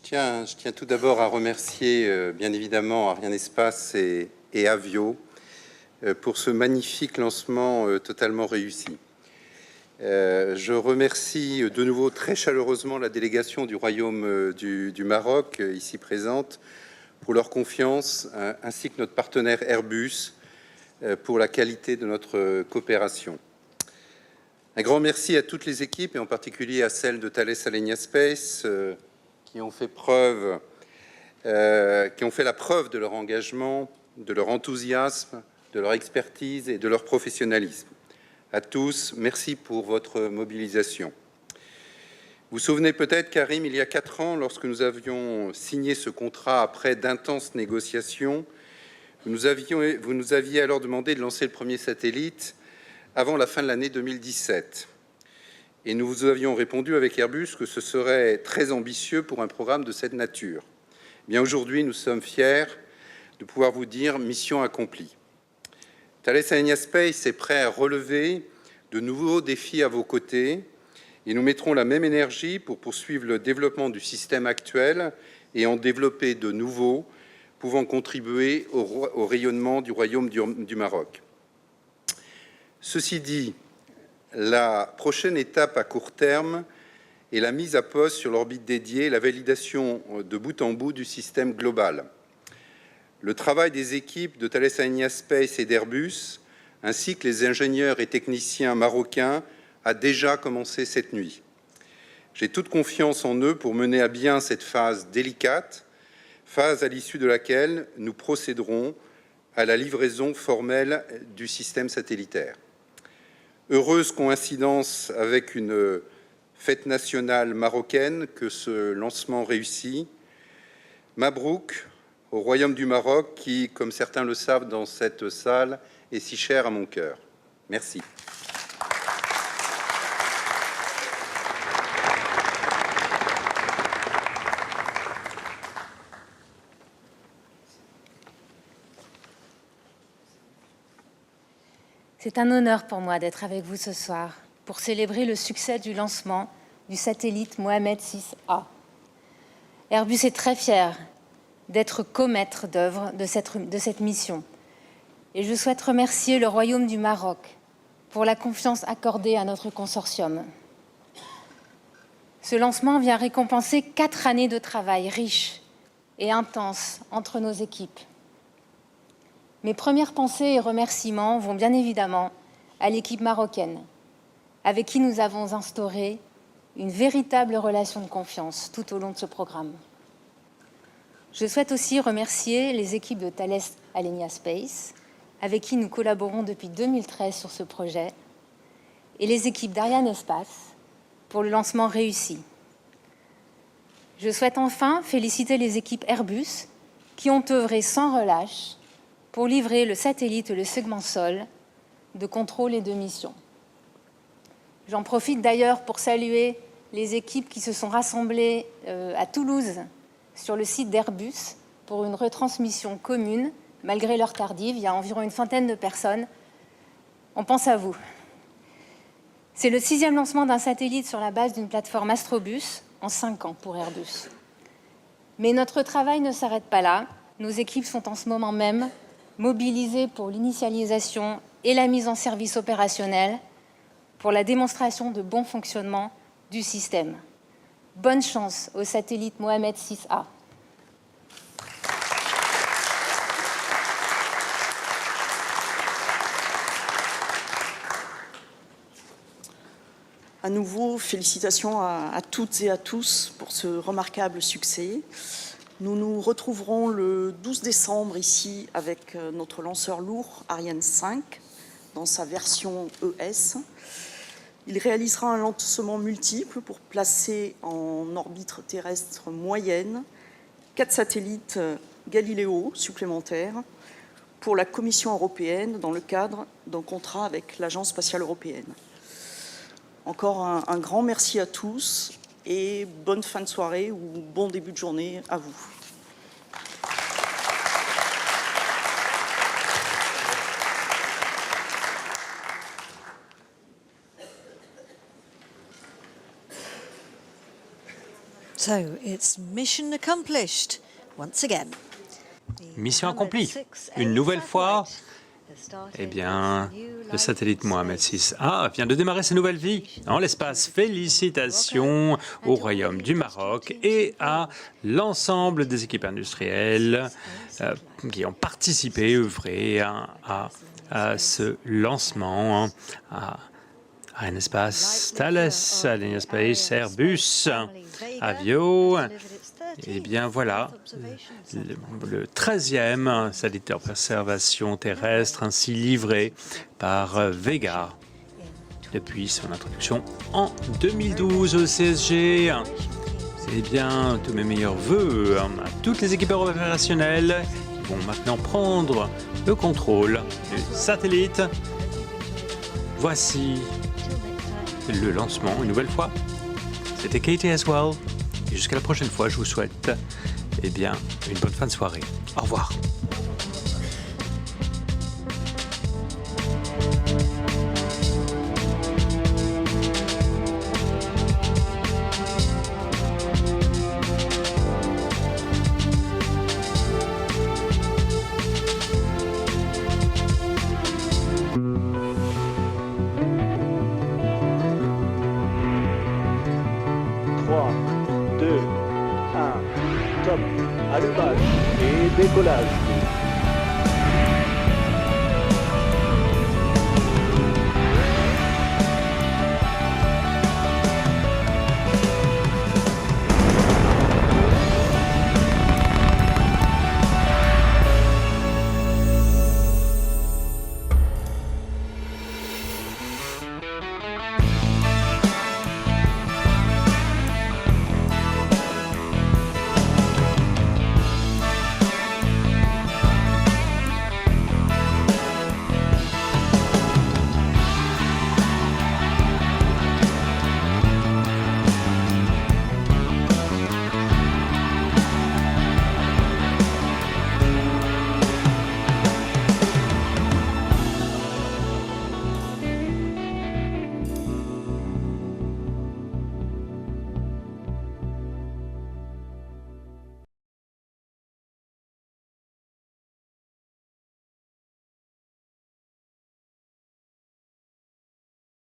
Speaker 12: Je tiens tout d'abord à remercier bien évidemment Arianespace et Avio pour ce magnifique lancement totalement réussi. Je remercie de nouveau très chaleureusement la délégation du Royaume du Maroc, ici présente, pour leur confiance, ainsi que notre partenaire Airbus pour la qualité de notre coopération. Un grand merci à toutes les équipes, et en particulier à celles de Thales Alenia Space, qui ont fait la preuve de leur engagement, de leur enthousiasme, de leur expertise et de leur professionnalisme. À tous, merci pour votre mobilisation. Vous vous souvenez peut-être, Karim, il y a 4 ans, lorsque nous avions signé ce contrat après d'intenses négociations, vous nous aviez alors demandé de lancer le premier satellite avant la fin de l'année 2017. Et nous vous avions répondu avec Airbus que ce serait très ambitieux pour un programme de cette nature. Bien, aujourd'hui, nous sommes fiers de pouvoir vous dire mission accomplie. Thales Alenia Space est prêt à relever de nouveaux défis à vos côtés et nous mettrons la même énergie pour poursuivre le développement du système actuel et en développer de nouveaux pouvant contribuer au rayonnement du Royaume du Maroc. Ceci dit, la prochaine étape à court terme est la mise à poste sur l'orbite dédiée et la validation de bout en bout du système global. Le travail des équipes de Thales Alenia Space et d'Airbus, ainsi que les ingénieurs et techniciens marocains, a déjà commencé cette nuit. J'ai toute confiance en eux pour mener à bien cette phase délicate, phase à l'issue de laquelle nous procéderons à la livraison formelle du système satellitaire. Heureuse coïncidence avec une fête nationale marocaine que ce lancement réussit. Mabrouk au Royaume du Maroc qui, comme certains le savent dans cette salle, est si cher à mon cœur. Merci.
Speaker 17: C'est un honneur pour moi d'être avec vous ce soir pour célébrer le succès du lancement du satellite Mohamed VI-A. Airbus est très fier d'être co-maître d'œuvre de cette mission. Et je souhaite remercier le Royaume du Maroc pour la confiance accordée à notre consortium. Ce lancement vient récompenser 4 années de travail riche et intense entre nos équipes. Mes premières pensées et remerciements vont bien évidemment à l'équipe marocaine, avec qui nous avons instauré une véritable relation de confiance tout au long de ce programme. Je souhaite aussi remercier les équipes de Thales Alenia Space, avec qui nous collaborons depuis 2013 sur ce projet, et les équipes d'Ariane Espace pour le lancement réussi. Je souhaite enfin féliciter les équipes Airbus qui ont œuvré sans relâche pour livrer le satellite et le segment sol de contrôle et de mission. J'en profite d'ailleurs pour saluer les équipes qui se sont rassemblées à Toulouse sur le site d'Airbus pour une retransmission commune, malgré l'heure tardive. Il y a environ une centaine de personnes. On pense à vous. C'est le 6e lancement d'un satellite sur la base d'une plateforme Astrobus en 5 ans pour Airbus. Mais notre travail ne s'arrête pas là. Nos équipes sont en ce moment même mobilisées pour l'initialisation et la mise en service opérationnel pour la démonstration de bon fonctionnement du système. Bonne chance au satellite Mohamed 6A.
Speaker 15: À nouveau, félicitations à toutes et à tous pour ce remarquable succès. Nous nous retrouverons le 12 décembre ici avec notre lanceur lourd Ariane 5 dans sa version ES. Il réalisera un lancement multiple pour placer en orbite terrestre moyenne 4 satellites Galileo supplémentaires pour la Commission européenne dans le cadre d'un contrat avec l'Agence spatiale européenne. Encore un grand merci à tous et bonne fin de soirée ou bon début de journée à vous.
Speaker 9: So it's mission accomplished once again.
Speaker 10: Mission accomplie. Une nouvelle fois, eh bien, le satellite Mohamed 6A vient de démarrer sa nouvelle vie dans l'espace. Félicitations au Royaume du Maroc et à l'ensemble des équipes industrielles qui ont participé, œuvré à ce lancement, à Ariane Espace, Thales, Alenia Space, Airbus, Avio. Eh bien voilà, le 13e satellite d'observation terrestre ainsi livré par Vega depuis son introduction en 2012 au CSG. Eh bien, tous mes meilleurs voeux à toutes les équipes opérationnelles qui vont maintenant prendre le contrôle du satellite. Voici le lancement une nouvelle fois. C'était Katie Aswell. Et jusqu'à la prochaine fois, je vous souhaite eh bien, une bonne fin de soirée. Au revoir.
Speaker 18: Allumage et décollage.